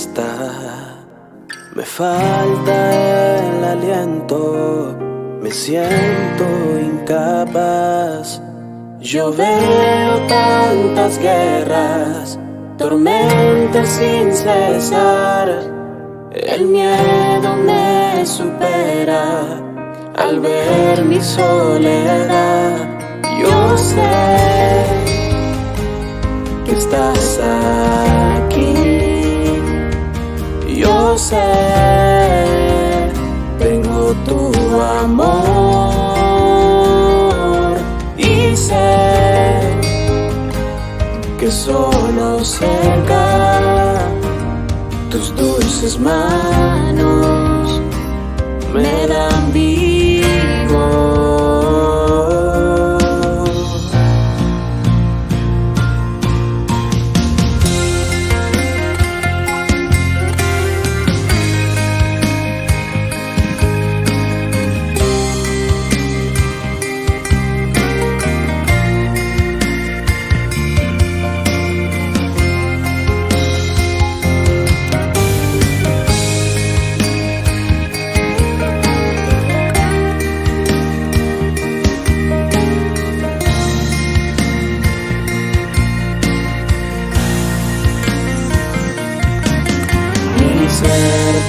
está. Me falta el aliento, me siento incapaz. Yo veo tantas guerras, tormentas sin cesar. El miedo me supera al ver mi soledad. Yo sé que estás aquí. Yo sé, tengo tu amor y sé que solo cerca tus dulces manos me dan vivo.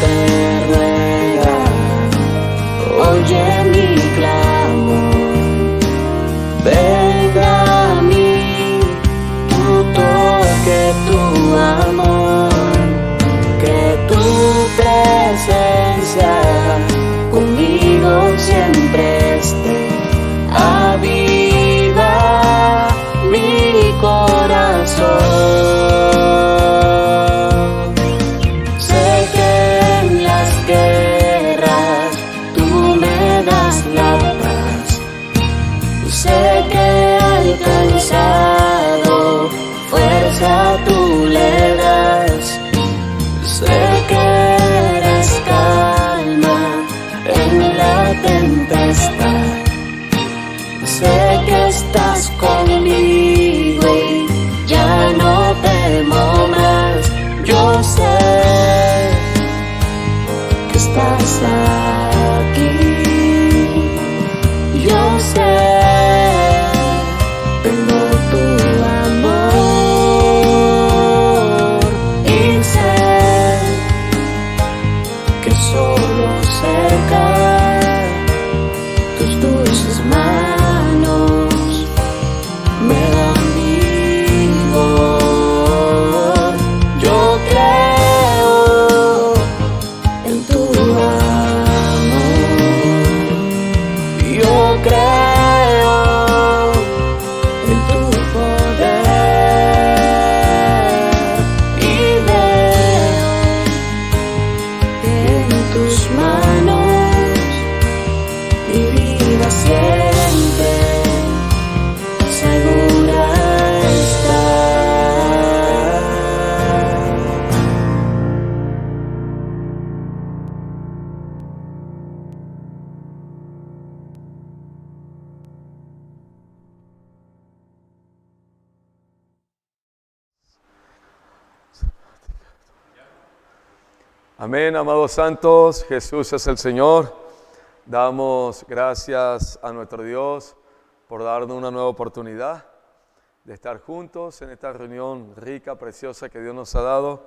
Te ruega, oye mi clamor, venga a mí, tu toque, tu amor, que tu presencia conmigo siempre esté. Aviva mi corazón. Fuerza tú le das, sé que eres calma en la tempestad, sé que estás conmigo y ya no temo más. Yo sé que estás aquí, yo sé. Tus dulces manos me dan vigor. Yo creo en tu amor. Yo creo en tu poder y veo que en tus manos mi vida siempre segura está. Amén, amados santos, Jesús es el Señor. Damos gracias a nuestro Dios por darnos una nueva oportunidad de estar juntos en esta reunión rica, preciosa que Dios nos ha dado.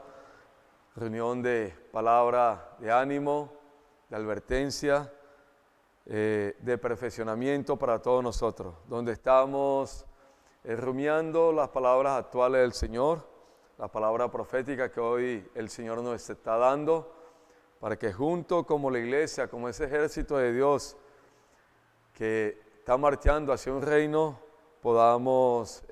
Reunión de palabra de ánimo, de advertencia, de perfeccionamiento para todos nosotros. Donde estamos rumiando las palabras actuales del Señor, la palabra profética que hoy el Señor nos está dando, para que juntos como la iglesia, como ese ejército de Dios que está marchando hacia un reino, podamos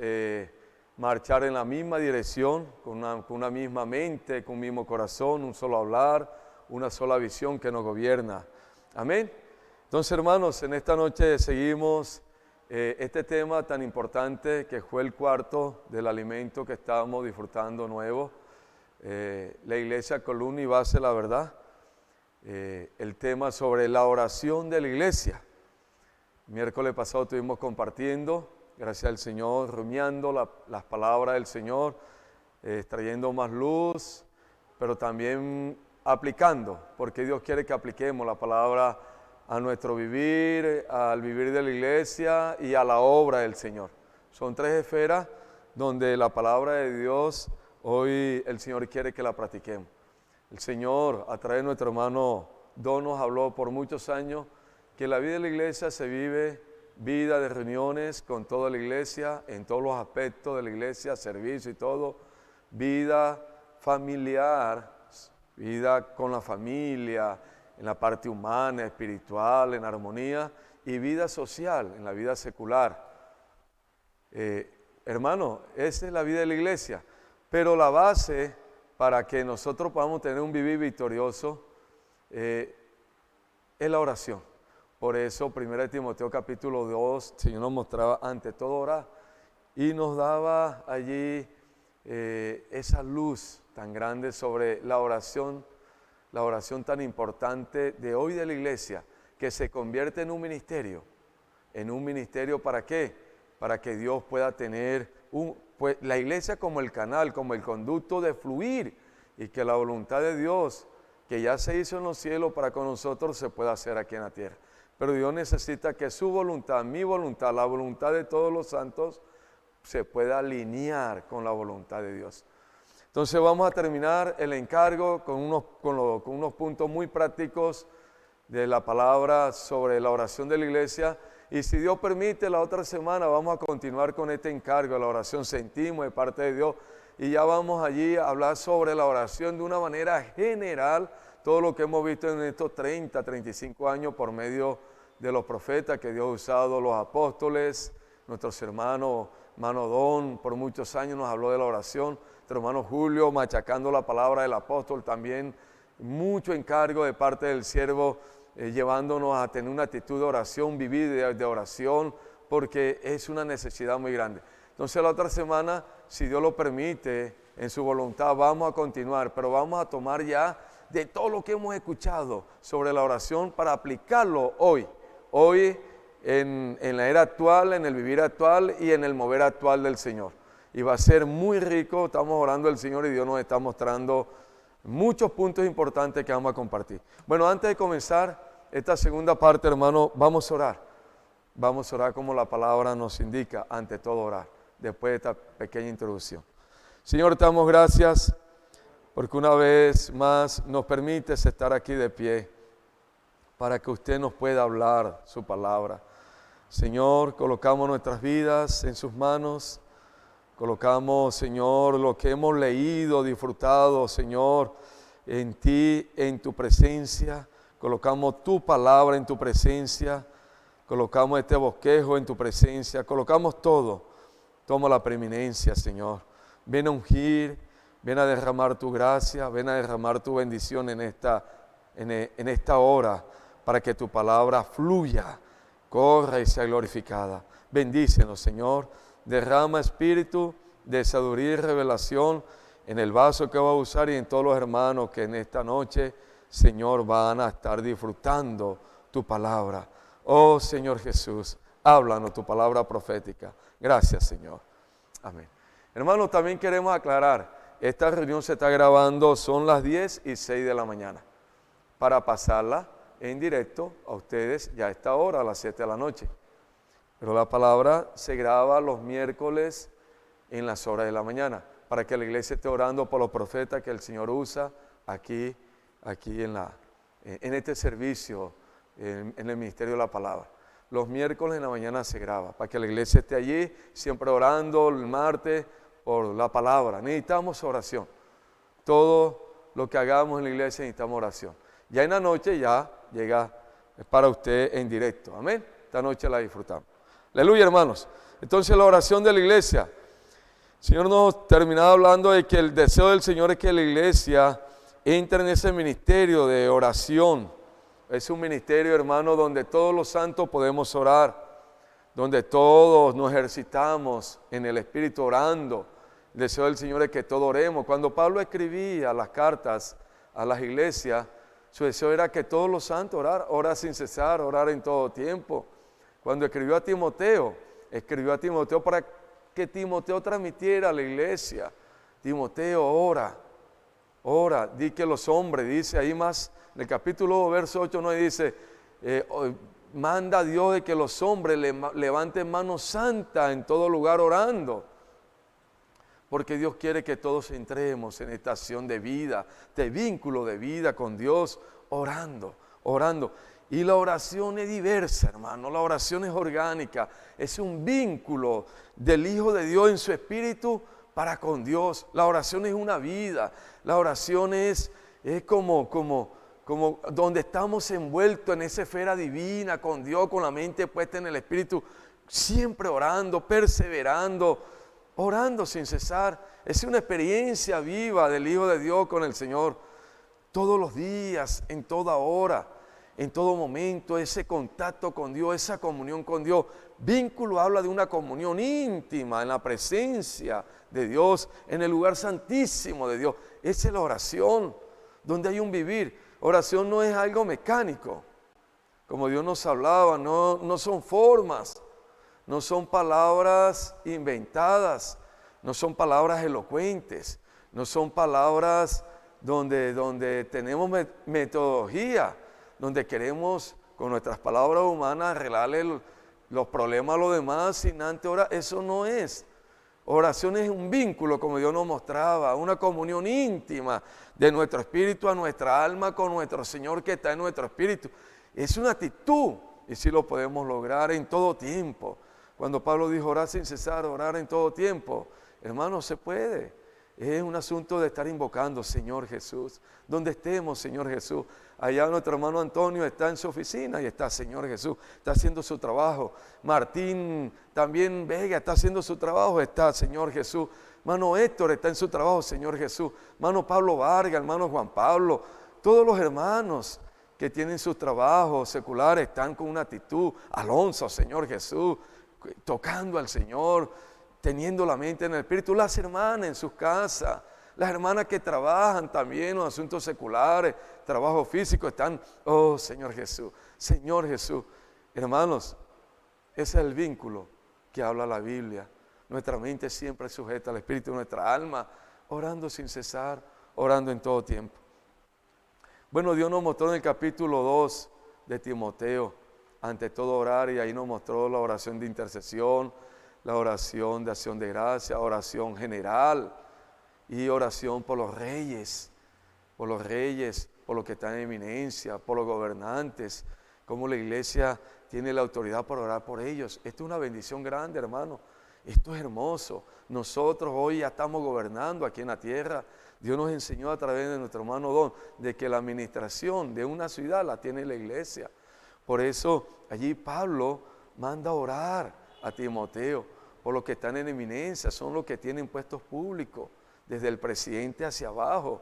marchar en la misma dirección, con una misma mente, con un mismo corazón, un solo hablar, una sola visión que nos gobierna. Amén. Entonces, hermanos, en esta noche seguimos este tema tan importante que fue el cuarto del alimento que estábamos disfrutando nuevo, la iglesia columna y base de la verdad. El tema sobre la oración de la iglesia. Miércoles pasado estuvimos compartiendo, gracias al Señor, rumiando las palabras del Señor, trayendo más luz, pero también aplicando, porque Dios quiere que apliquemos la palabra a nuestro vivir, al vivir de la iglesia y a la obra del Señor. Son tres esferas donde la palabra de Dios hoy el Señor quiere que la practiquemos. El Señor, a través de nuestro hermano Don, nos habló por muchos años que la vida de la iglesia se vive vida de reuniones con toda la iglesia, en todos los aspectos de la iglesia, servicio y todo, vida familiar, vida con la familia, en la parte humana, espiritual, en armonía, y vida social, en la vida secular. Hermano, esa es la vida de la iglesia, pero la base para que nosotros podamos tener un vivir victorioso es la oración. Por eso, 1 Timoteo capítulo 2, el Señor nos mostraba ante todo orar y nos daba allí esa luz tan grande sobre la oración tan importante de hoy de la iglesia, que se convierte en un ministerio. ¿En un ministerio para qué? Para que Dios pueda tener pues, la iglesia como el canal, como el conducto de fluir, y que la voluntad de Dios, que ya se hizo en los cielos para con nosotros, se pueda hacer aquí en la tierra. Pero Dios necesita que su voluntad, mi voluntad, la voluntad de todos los santos, se pueda alinear con la voluntad de Dios. Entonces vamos a terminar el encargo con unos puntos muy prácticos de la palabra sobre la oración de la iglesia. Y si Dios permite, la otra semana vamos a continuar con este encargo de la oración. Sentimos de parte de Dios y ya vamos allí a hablar sobre la oración de una manera general, todo lo que hemos visto en estos 30, 35 años por medio de los profetas que Dios ha usado, los apóstoles, nuestros hermanos, hermano Don, por muchos años nos habló de la oración, nuestro hermano Julio machacando la palabra del apóstol, también mucho encargo de parte del siervo, llevándonos a tener una actitud de oración, vivir de oración, porque es una necesidad muy grande. Entonces la otra semana, si Dios lo permite, en su voluntad vamos a continuar, pero vamos a tomar ya de todo lo que hemos escuchado sobre la oración para aplicarlo hoy en la era actual, en el vivir actual y en el mover actual del Señor. Y va a ser muy rico, estamos orando al Señor y Dios nos está mostrando muchos puntos importantes que vamos a compartir. Bueno, antes de comenzar esta segunda parte, hermano, vamos a orar. Vamos a orar como la palabra nos indica, ante todo orar, después de esta pequeña introducción. Señor, te damos gracias porque una vez más nos permites estar aquí de pie para que usted nos pueda hablar su palabra. Señor, colocamos nuestras vidas en sus manos, colocamos, Señor, lo que hemos leído, disfrutado, Señor, en ti, en tu presencia, colocamos tu palabra en tu presencia, colocamos este bosquejo en tu presencia, colocamos todo. Toma la preeminencia, Señor. Ven a ungir, ven a derramar tu gracia, ven a derramar tu bendición en esta hora, para que tu palabra fluya, corra y sea glorificada. Bendícenos, Señor. Derrama espíritu de sabiduría y revelación en el vaso que va a usar y en todos los hermanos que en esta noche, Señor, van a estar disfrutando tu palabra. Oh, Señor Jesús, háblanos tu palabra profética. Gracias, Señor. Amén. Hermanos, también queremos aclarar, esta reunión se está grabando, son las 10:06 de la mañana, para pasarla en directo a ustedes ya a esta hora, a las 7 de la noche. Pero la palabra se graba los miércoles en las horas de la mañana, para que la iglesia esté orando por los profetas que el Señor usa aquí en este servicio, en el ministerio de la palabra. Los miércoles en la mañana se graba, para que la iglesia esté allí, siempre orando el martes por la palabra. Necesitamos oración. Todo lo que hagamos en la iglesia necesitamos oración. Ya en la noche ya llega para usted en directo. Amén. Esta noche la disfrutamos. Aleluya, hermanos. Entonces la oración de la iglesia. El Señor nos terminaba hablando de que el deseo del Señor es que la iglesia entre en ese ministerio de oración. Es un ministerio, hermano, donde todos los santos podemos orar, donde todos nos ejercitamos en el Espíritu orando. El deseo del Señor es que todos oremos. Cuando Pablo escribía las cartas a las iglesias, su deseo era que todos los santos orar sin cesar, orar en todo tiempo. Cuando escribió a Timoteo para que Timoteo transmitiera a la iglesia. Timoteo, ora. ora, di que los hombres, dice ahí más, en el capítulo verso 8, 9 dice, manda a Dios de que los hombres levanten mano santa en todo lugar orando. Porque Dios quiere que todos entremos en esta acción de vida, de vínculo de vida con Dios, orando, orando. Y la oración es diversa, hermano, la oración es orgánica, es un vínculo del Hijo de Dios en su espíritu para con Dios. La oración es una vida, la oración es como donde estamos envueltos en esa esfera divina con Dios, con la mente puesta en el espíritu, siempre orando, perseverando, orando sin cesar. Es una experiencia viva del Hijo de Dios con el Señor. Todos los días, en toda hora, en todo momento, ese contacto con Dios, esa comunión con Dios. Vínculo habla de una comunión íntima en la presencia de Dios, en el lugar santísimo de Dios. Esa es la oración, donde hay un vivir. Oración no es algo mecánico. Como Dios nos hablaba, no son formas. No son palabras inventadas, no son palabras elocuentes, no son palabras donde tenemos metodología, donde queremos con nuestras palabras humanas arreglarle los problemas a los demás sin antes orar. Eso no es. Oración es un vínculo, como Dios nos mostraba, una comunión íntima de nuestro espíritu a nuestra alma con nuestro Señor que está en nuestro espíritu. Es una actitud y sí lo podemos lograr en todo tiempo. Cuando Pablo dijo orar sin cesar, orar en todo tiempo, hermano, se puede. Es un asunto de estar invocando, Señor Jesús. Donde estemos, Señor Jesús. Allá nuestro hermano Antonio está en su oficina y está, Señor Jesús, está haciendo su trabajo. Martín también Vega está haciendo su trabajo, está, Señor Jesús. Hermano Héctor está en su trabajo, Señor Jesús. Hermano Pablo Vargas, hermano Juan Pablo, todos los hermanos que tienen sus trabajos seculares están con una actitud. Alonso, Señor Jesús, tocando al Señor, teniendo la mente en el espíritu. Las hermanas en sus casas, las hermanas que trabajan también en los asuntos seculares, trabajo físico, están, oh Señor Jesús, Señor Jesús. Hermanos, ese es el vínculo que habla la Biblia. Nuestra mente siempre sujeta al espíritu, nuestra alma, orando sin cesar, orando en todo tiempo. Bueno, Dios nos mostró en el capítulo 2 de Timoteo, ante todo orar, y ahí nos mostró la oración de intercesión, la oración de acción de gracia, oración general y oración por los reyes, por los que están en eminencia, por los gobernantes, como la iglesia tiene la autoridad para orar por ellos. Esto es una bendición grande, hermano. Esto es hermoso. Nosotros hoy ya estamos gobernando aquí en la tierra. Dios nos enseñó a través de nuestro hermano Don de que la administración de una ciudad la tiene la iglesia. Por eso allí Pablo manda a orar a Timoteo por los que están en eminencia, son los que tienen puestos públicos, desde el presidente hacia abajo.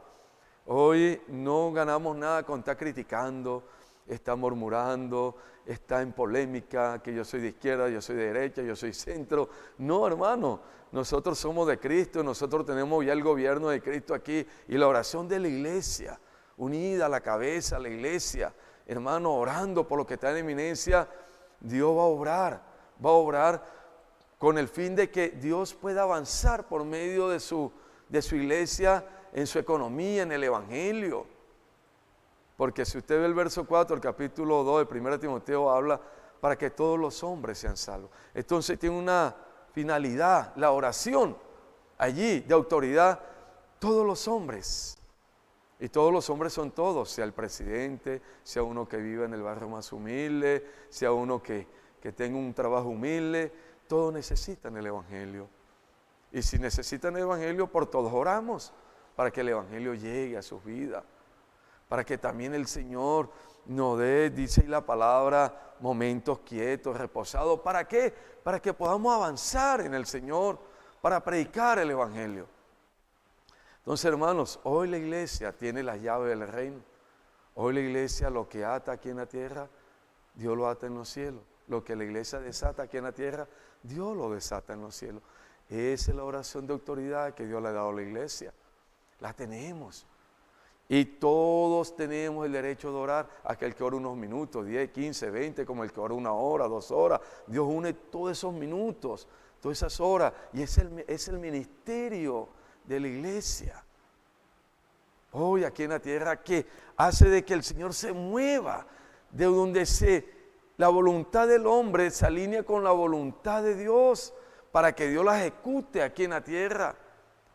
Hoy no ganamos nada con estar criticando, está murmurando, está en polémica, que yo soy de izquierda, yo soy de derecha, yo soy centro. No, hermano, nosotros somos de Cristo, nosotros tenemos ya el gobierno de Cristo aquí y la oración de la iglesia, unida a la cabeza, la iglesia, hermano, orando por lo que está en eminencia. Dios va a obrar con el fin de que Dios pueda avanzar por medio de su iglesia, en su economía, en el evangelio. Porque si usted ve el verso 4, el capítulo 2 de 1 Timoteo habla para que todos los hombres sean salvos. Entonces tiene una finalidad, la oración allí de autoridad, todos los hombres. Y todos los hombres son todos, sea el presidente, sea uno que vive en el barrio más humilde, sea uno que tenga un trabajo humilde, todos necesitan el evangelio. Y si necesitan el evangelio, por todos oramos, para que el evangelio llegue a sus vidas, para que también el Señor nos dé, dice la palabra, momentos quietos, reposados. ¿Para qué? Para que podamos avanzar en el Señor, para predicar el evangelio. Entonces, hermanos, hoy la iglesia tiene las llaves del reino. Hoy la iglesia lo que ata aquí en la tierra, Dios lo ata en los cielos. Lo que la iglesia desata aquí en la tierra, Dios lo desata en los cielos. Esa es la oración de autoridad que Dios le ha dado a la iglesia. La tenemos. Y todos tenemos el derecho de orar. Aquel que ora unos minutos, 10, 15, 20, como el que ora 1 hora, 2 horas. Dios une todos esos minutos, todas esas horas. Y es el ministerio de la iglesia. hoy aquí en la tierra, que hace de que el Señor se mueva de donde la voluntad del hombre se alinea con la voluntad de Dios para que Dios la ejecute aquí en la tierra,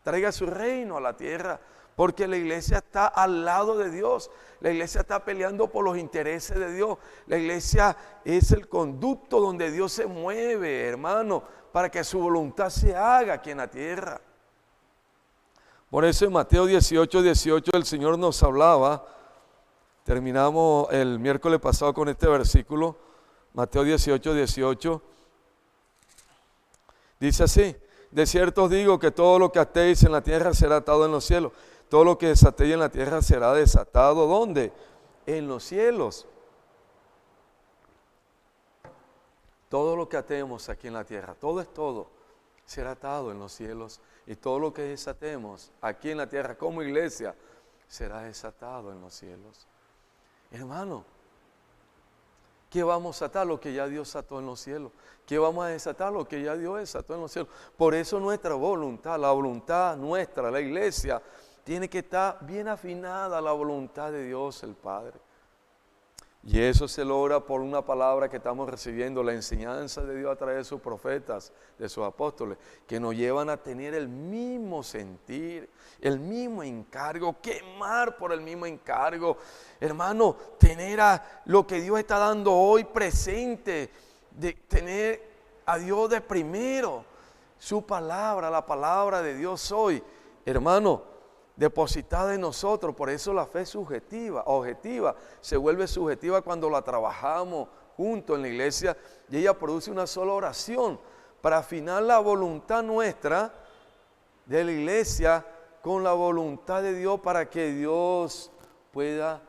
traiga su reino a la tierra, porque la iglesia está al lado de Dios, la iglesia está peleando por los intereses de Dios, la iglesia es el conducto donde Dios se mueve, hermano, para que su voluntad se haga aquí en la tierra. Por eso en Mateo 18:18 el Señor nos hablaba, terminamos el miércoles pasado con este versículo, Mateo 18:18, dice así: de cierto os digo que todo lo que atéis en la tierra será atado en los cielos, todo lo que desatéis en la tierra será desatado, ¿dónde? En los cielos. Todo lo que atemos aquí en la tierra, todo es todo, será atado en los cielos, y todo lo que desatemos aquí en la tierra como iglesia será desatado en los cielos. Hermano, ¿qué vamos a atar? Lo que ya Dios ató en los cielos. ¿Qué vamos a desatar? Lo que ya Dios desató en los cielos. Por eso nuestra voluntad, la voluntad nuestra, la iglesia, tiene que estar bien afinada a la voluntad de Dios el Padre. Y eso se logra por una palabra que estamos recibiendo, la enseñanza de Dios a través de sus profetas, de sus apóstoles, que nos llevan a tener el mismo sentir, el mismo encargo, quemar por el mismo encargo. Hermano, tener a lo que Dios está dando hoy presente, de tener a Dios de primero, su palabra, la palabra de Dios hoy, hermano, depositada en nosotros. Por eso la fe es subjetiva, objetiva, se vuelve subjetiva cuando la trabajamos juntos en la iglesia y ella produce una sola oración para afinar la voluntad nuestra de la iglesia con la voluntad de Dios para que Dios pueda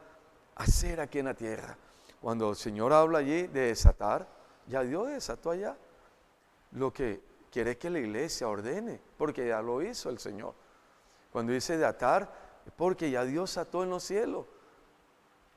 hacer aquí en la tierra. Cuando el Señor habla allí de desatar, ya Dios desató allá. Lo que quiere es que la iglesia ordene, porque ya lo hizo el Señor. Cuando dice de atar, es porque ya Dios ató en los cielos.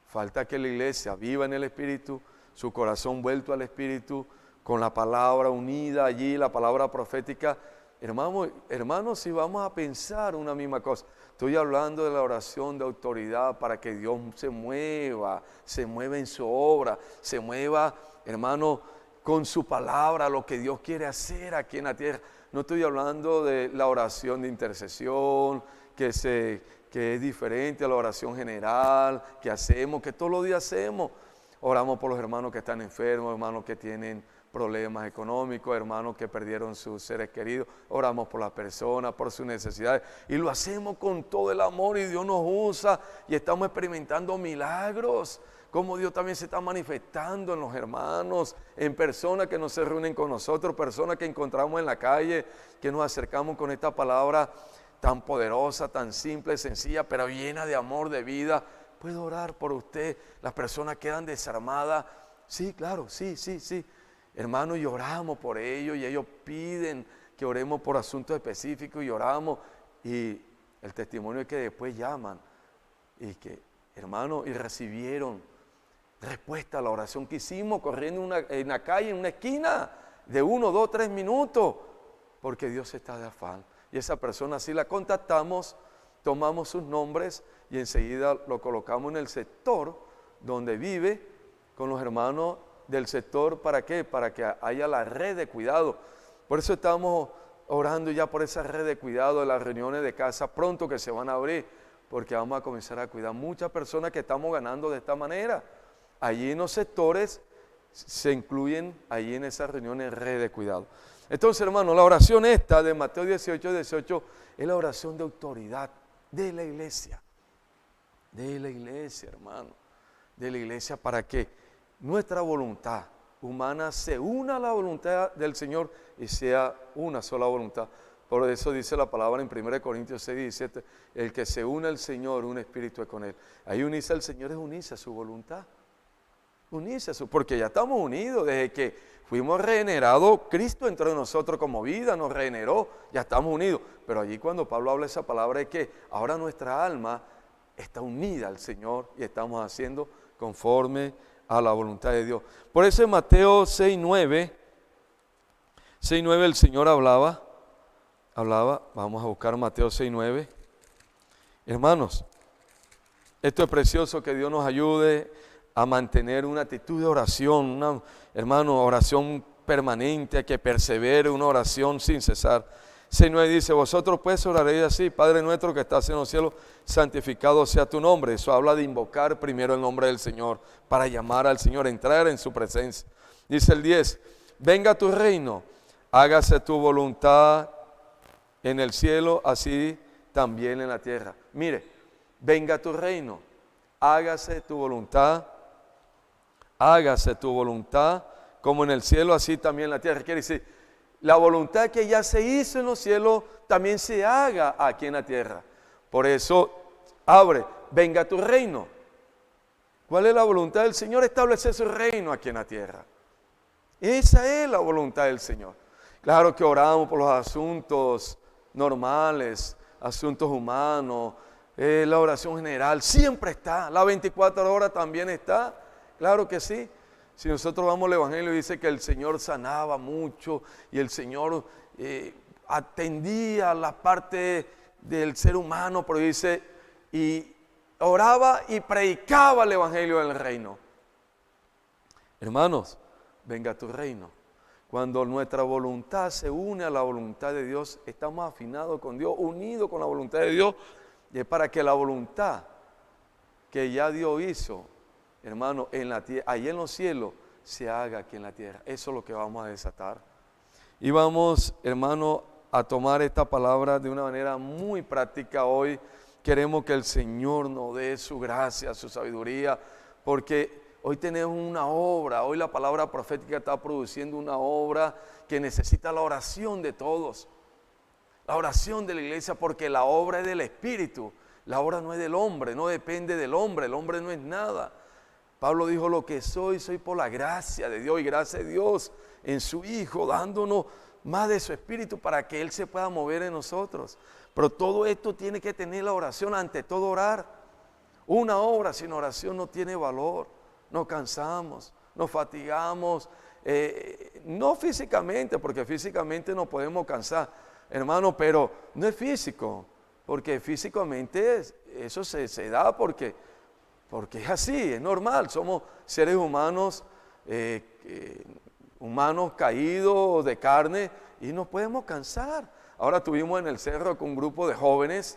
Falta que la iglesia viva en el Espíritu, su corazón vuelto al Espíritu, con la palabra unida allí, la palabra profética. Hermanos, si vamos a pensar una misma cosa, estoy hablando de la oración de autoridad para que Dios se mueva en su obra, se mueva, hermano, con su palabra, lo que Dios quiere hacer aquí en la tierra. No estoy hablando de la oración de intercesión, que es diferente a la oración general, que hacemos, que todos los días hacemos. Oramos por los hermanos que están enfermos, hermanos que tienen problemas económicos, hermanos que perdieron sus seres queridos. Oramos por las personas, por sus necesidades. Y lo hacemos con todo el amor y Dios nos usa y estamos experimentando milagros. Como Dios también se está manifestando en los hermanos, en personas que no se reúnen con nosotros, personas que encontramos en la calle, que nos acercamos con esta palabra tan poderosa, tan simple, sencilla, pero llena de amor, de vida. Puedo orar por usted. Las personas quedan desarmadas. Sí, claro, sí. Hermanos, y oramos por ellos y ellos piden que oremos por asuntos específicos y oramos. Y el testimonio es que después llaman y que, hermanos, y recibieron respuesta a la oración que hicimos corriendo en la calle, en una esquina, de 1, 2, 3 minutos, porque Dios está de afán. Y esa persona, si la contactamos, tomamos sus nombres y enseguida lo colocamos en el sector donde vive, con los hermanos del sector. ¿Para qué? Para que haya la red de cuidado. Por eso estamos orando ya por esa red de cuidado de las reuniones de casa pronto que se van a abrir, porque vamos a comenzar a cuidar muchas personas que estamos ganando de esta manera. Allí en los sectores se incluyen, allí en esas reuniones, red de cuidado. Entonces, hermano, la oración esta de Mateo 18:18 es la oración de autoridad de la iglesia. De la iglesia, hermano. De la iglesia, para que nuestra voluntad humana se una a la voluntad del Señor y sea una sola voluntad. Por eso dice la palabra en 1 Corintios 6:17, el que se une al Señor, un espíritu es con Él. Ahí unirse al Señor es unirse a su voluntad. Unirse a su, porque ya estamos unidos desde que fuimos regenerados. Cristo entró en nosotros como vida, nos regeneró, ya estamos unidos. Pero allí cuando Pablo habla esa palabra es que ahora nuestra alma está unida al Señor y estamos haciendo conforme a la voluntad de Dios. Por eso en Mateo 6:9 el Señor hablaba, vamos a buscar Mateo 6:9. Hermanos, Esto es precioso, que Dios nos ayude a mantener una actitud de oración, hermano, oración permanente, que persevere, una oración sin cesar. 6:9 dice: vosotros pues oraréis así: Padre nuestro que estás en los cielos, santificado sea tu nombre. Eso habla de invocar primero el nombre del Señor, para llamar al Señor, entrar en su presencia. Dice el 10: venga tu reino, hágase tu voluntad en el cielo, así también en la tierra. Mire, venga tu reino, hágase tu voluntad como en el cielo, así también en la tierra. Quiere decir, la voluntad que ya se hizo en los cielos también se haga aquí en la tierra. Por eso abre: venga tu reino. ¿Cuál es la voluntad del Señor? Establecer su reino aquí en la tierra. Esa es la voluntad del Señor. Claro que oramos por los asuntos normales, asuntos humanos, la oración general siempre está, las 24 horas también está, claro que sí. Si nosotros vamos al Evangelio, dice que el Señor sanaba mucho y el Señor atendía la parte del ser humano, pero dice, y oraba y predicaba el Evangelio del reino. Hermanos, venga tu reino. Cuando nuestra voluntad se une a la voluntad de Dios, estamos afinados con Dios, unidos con la voluntad de Dios, y es para que la voluntad que ya Dios hizo, hermano, en la tierra, allá en los cielos, se haga aquí en la tierra. Eso es lo que vamos a desatar. Y vamos, hermano, a tomar esta palabra de una manera muy práctica hoy. Queremos que el Señor nos dé su gracia, su sabiduría, porque hoy tenemos una obra, hoy la palabra profética está produciendo una obra que necesita la oración de todos. La oración de la iglesia, porque la obra es del Espíritu. La obra no es del hombre, no depende del hombre, el hombre no es nada. Pablo dijo: lo que soy por la gracia de Dios, y gracias a Dios en su Hijo, dándonos más de su Espíritu para que Él se pueda mover en nosotros. Pero todo esto tiene que tener la oración, ante todo orar. Una obra sin oración no tiene valor. Nos cansamos, nos fatigamos, no físicamente, porque físicamente nos podemos cansar, hermano, pero no es físico, porque físicamente eso se da porque es así, es normal. Somos seres humanos, humanos caídos de carne, y nos podemos cansar. Ahora estuvimos en el cerro con un grupo de jóvenes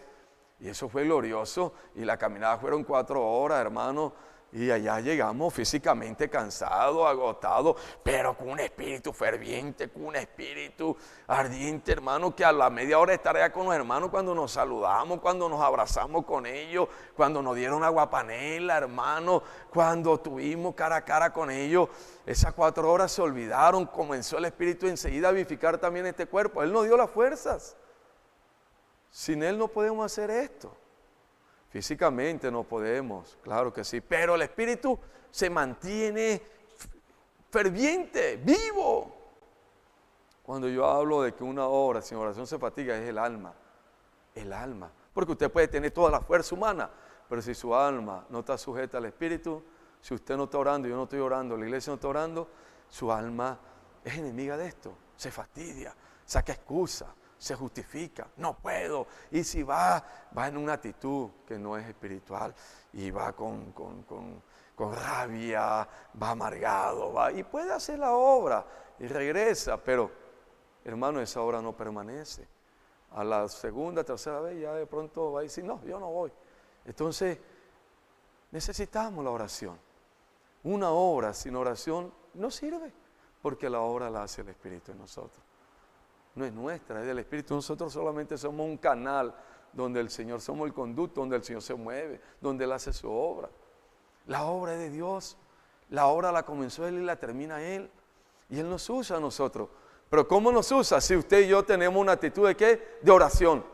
y eso fue glorioso, y la caminada fueron 4 horas, hermano. Y allá llegamos físicamente cansados, agotados, pero con un espíritu ferviente, con un espíritu ardiente, hermano, que a la media hora estaré con los hermanos cuando nos saludamos, cuando nos abrazamos con ellos, cuando nos dieron aguapanela, hermano, cuando tuvimos cara a cara con ellos. Esas 4 horas se olvidaron, comenzó el espíritu enseguida a vivificar también este cuerpo. Él nos dio las fuerzas. Sin Él no podemos hacer esto. Físicamente no podemos, claro que sí, pero el espíritu se mantiene ferviente, vivo. Cuando yo hablo de que una obra sin oración se fatiga, es el alma, porque usted puede tener toda la fuerza humana, pero si su alma no está sujeta al espíritu, si usted no está orando, yo no estoy orando, la iglesia no está orando, su alma es enemiga de esto, se fastidia, saca excusa, se justifica, no puedo. Y si va en una actitud que no es espiritual, y va con rabia, va amargado, y puede hacer la obra y regresa, pero hermano, esa obra no permanece. A la segunda, tercera vez ya de pronto va a decir: no, yo no voy. Entonces necesitamos la oración. Una obra sin oración no sirve, porque la obra la hace el Espíritu en nosotros. No es nuestra, es del Espíritu. Nosotros solamente somos un canal donde el Señor, somos el conducto donde el Señor se mueve, donde Él hace su obra. La obra es de Dios, la obra la comenzó Él y la termina Él, y Él nos usa a nosotros. Pero ¿cómo nos usa? Si usted y yo tenemos una actitud de ¿qué? De oración,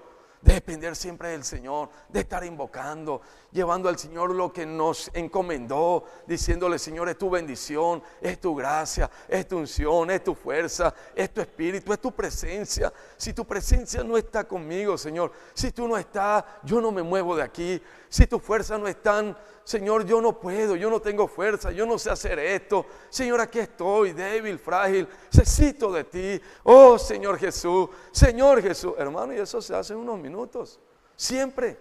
de depender siempre del Señor, de estar invocando, llevando al Señor lo que nos encomendó, diciéndole: Señor, es tu bendición, es tu gracia, es tu unción, es tu fuerza, es tu espíritu, es tu presencia. Si tu presencia no está conmigo, Señor, si tú no estás, yo no me muevo de aquí. Si tu fuerza no está, Señor, yo no puedo, yo no tengo fuerza, yo no sé hacer esto. Señor, aquí estoy, débil, frágil, necesito de ti. Oh, Señor Jesús, hermano, y eso se hace en unos minutos, siempre.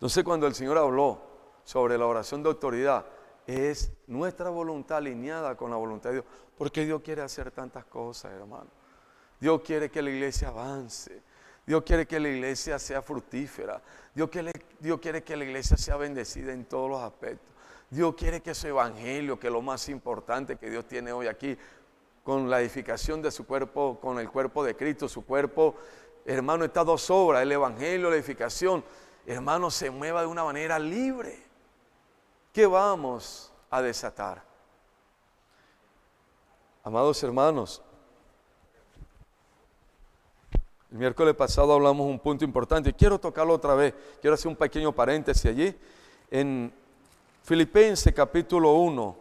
Entonces, cuando el Señor habló sobre la oración de autoridad, es nuestra voluntad alineada con la voluntad de Dios. Porque Dios quiere hacer tantas cosas, hermano. Dios quiere que la iglesia avance. Dios quiere que la iglesia sea fructífera. Dios quiere que la iglesia sea bendecida en todos los aspectos. Dios quiere que su evangelio, que es lo más importante que Dios tiene hoy aquí, con la edificación de su cuerpo, con el cuerpo de Cristo, su cuerpo, hermano, estas dos obras, el evangelio, la edificación, hermano, se mueva de una manera libre. ¿Qué vamos a desatar? Amados hermanos, el miércoles pasado hablamos un punto importante y quiero tocarlo otra vez. Quiero hacer un pequeño paréntesis allí. En Filipenses capítulo 1,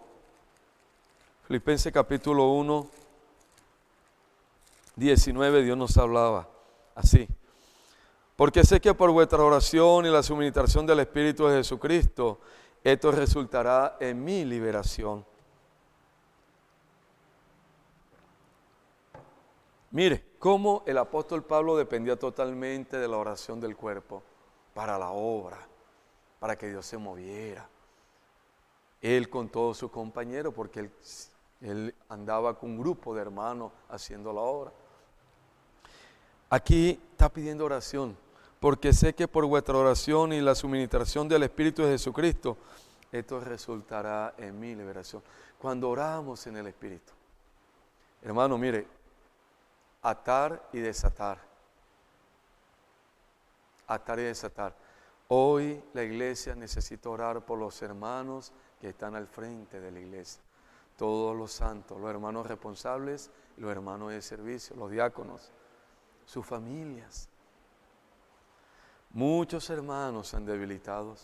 Filipenses capítulo 1, 19, Dios nos hablaba así. Porque sé que por vuestra oración y la suministración del Espíritu de Jesucristo, esto resultará en mi liberación. Mire, cómo el apóstol Pablo dependía totalmente de la oración del cuerpo para la obra, para que Dios se moviera. Él con todos sus compañeros, porque él andaba con un grupo de hermanos haciendo la obra. Aquí está pidiendo oración, porque sé que por vuestra oración y la suministración del Espíritu de Jesucristo, esto resultará en mi liberación. Cuando oramos en el Espíritu, hermano, mire, atar y desatar. Atar y desatar. Hoy la iglesia necesita orar por los hermanos que están al frente de la iglesia. Todos los santos, los hermanos responsables, los hermanos de servicio, los diáconos, sus familias. Muchos hermanos se han debilitado.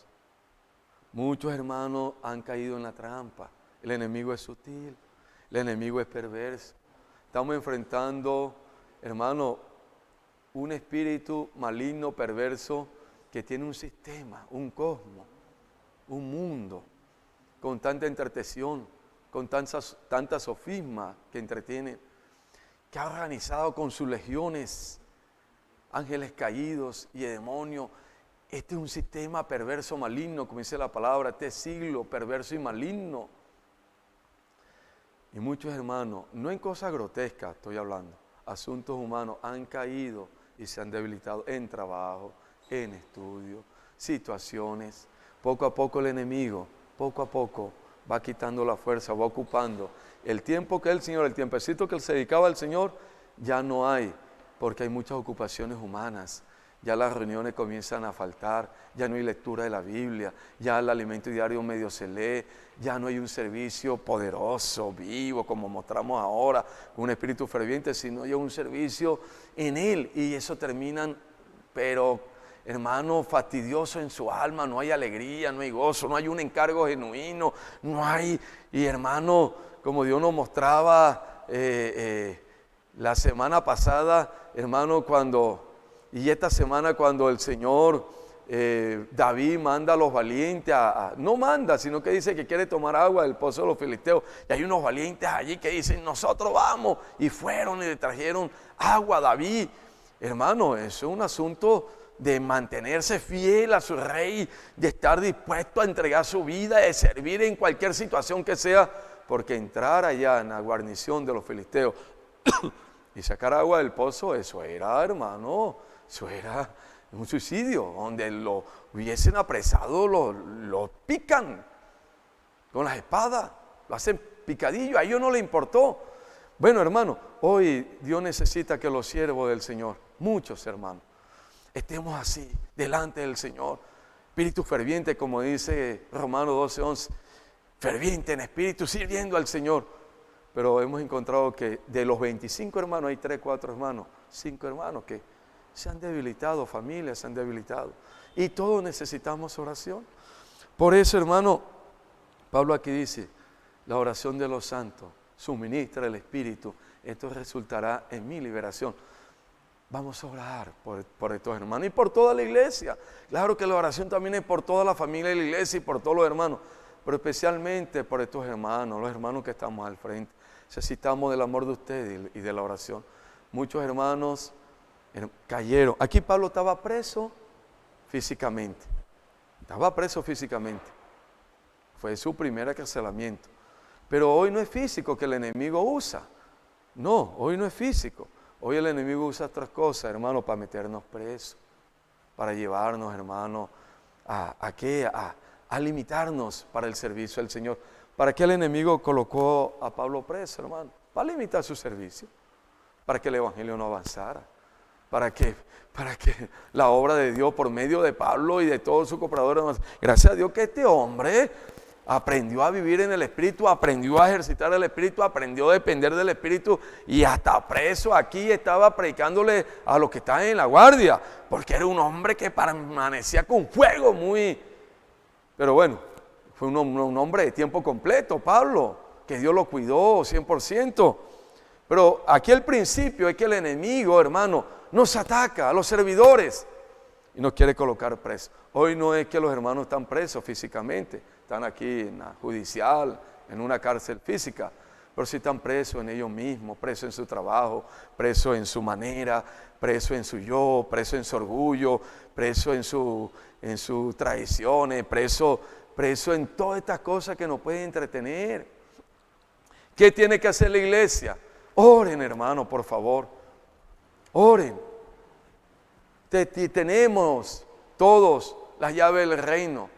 Muchos hermanos han caído en la trampa. El enemigo es sutil, el enemigo es perverso. Estamos enfrentando, hermano, un espíritu maligno, perverso, que tiene un sistema, un cosmos, un mundo, con tanta entretención, con tantas sofismas que entretiene, que ha organizado con sus legiones, ángeles caídos y demonios. Este es un sistema perverso, maligno, como dice la palabra, este siglo perverso y maligno. Y muchos hermanos, no en cosas grotescas estoy hablando, asuntos humanos, han caído y se han debilitado en trabajo, en estudio, situaciones. Poco a poco el enemigo, poco a poco, va quitando la fuerza, va ocupando. El tiempo que el Señor, el tiempecito que él se dedicaba al Señor, ya no hay, porque hay muchas ocupaciones humanas. Ya las reuniones comienzan a faltar, ya no hay lectura de la Biblia, ya el alimento diario medio se lee, ya no hay un servicio poderoso, vivo, como mostramos ahora, con un espíritu ferviente, sino ya un servicio en Él. Y eso terminan, pero hermano, fastidioso en su alma, no hay alegría, no hay gozo, no hay un encargo genuino, no hay, y hermano, como Dios nos mostraba la semana pasada, hermano, y esta semana cuando el Señor David manda a los valientes, no manda, sino que dice que quiere tomar agua del pozo de los filisteos, y hay unos valientes allí que dicen, nosotros vamos, y fueron y le trajeron agua a David. Hermano, eso es un asunto de mantenerse fiel a su rey, de estar dispuesto a entregar su vida, de servir en cualquier situación que sea, porque entrar allá en la guarnición de los filisteos y sacar agua del pozo, eso era, hermano, eso era un suicidio, donde lo hubiesen apresado, lo pican con las espadas, lo hacen picadillo, a ellos no le importó. Bueno, hermano, hoy Dios necesita que los siervos del Señor, muchos hermanos, estemos así, delante del Señor, espíritu ferviente, como dice Romanos 12:11, ferviente en espíritu, sirviendo al Señor. Pero hemos encontrado que de los 25 hermanos, hay 3, 4 hermanos, 5 hermanos que se han debilitado, familias se han debilitado. Y todos necesitamos oración. Por eso, hermano, Pablo aquí dice, la oración de los santos suministra el Espíritu. Esto resultará en mi liberación. Vamos a orar por estos hermanos y por toda la iglesia. Claro que la oración también es por toda la familia de la iglesia y por todos los hermanos, pero especialmente por estos hermanos, los hermanos que estamos al frente. Necesitamos del amor de ustedes y de la oración. Muchos hermanos cayeron. Aquí Pablo estaba preso físicamente. Estaba preso físicamente. Fue su primer acarcelamiento. Pero hoy no es físico que el enemigo usa. No, hoy no es físico. Hoy el enemigo usa otras cosas, hermano, para meternos presos, para llevarnos, hermano, a limitarnos para el servicio del Señor. ¿Para qué el enemigo colocó a Pablo preso, hermano? Para limitar su servicio, para que el evangelio no avanzara, para que la obra de Dios por medio de Pablo y de todos sus cooperadores. Gracias a Dios que este hombre aprendió a vivir en el Espíritu, aprendió a ejercitar el Espíritu, aprendió a depender del Espíritu, y hasta preso aquí estaba predicándole a los que estaban en la guardia, porque era un hombre que permanecía con fuego muy... Pero bueno, fue un hombre de tiempo completo, Pablo, que Dios lo cuidó 100%. Pero aquí el principio es que el enemigo, hermano, nos ataca a los servidores y nos quiere colocar presos. Hoy no es que los hermanos están presos físicamente, están aquí en la judicial, en una cárcel física, pero sí están presos en ellos mismos, presos en su trabajo, presos en su manera, presos en su yo, presos en su orgullo, presos en sus traiciones, presos en todas estas cosas que nos pueden entretener. ¿Qué tiene que hacer la iglesia? Oren, hermano, por favor. Oren. Tenemos todos las llaves del reino.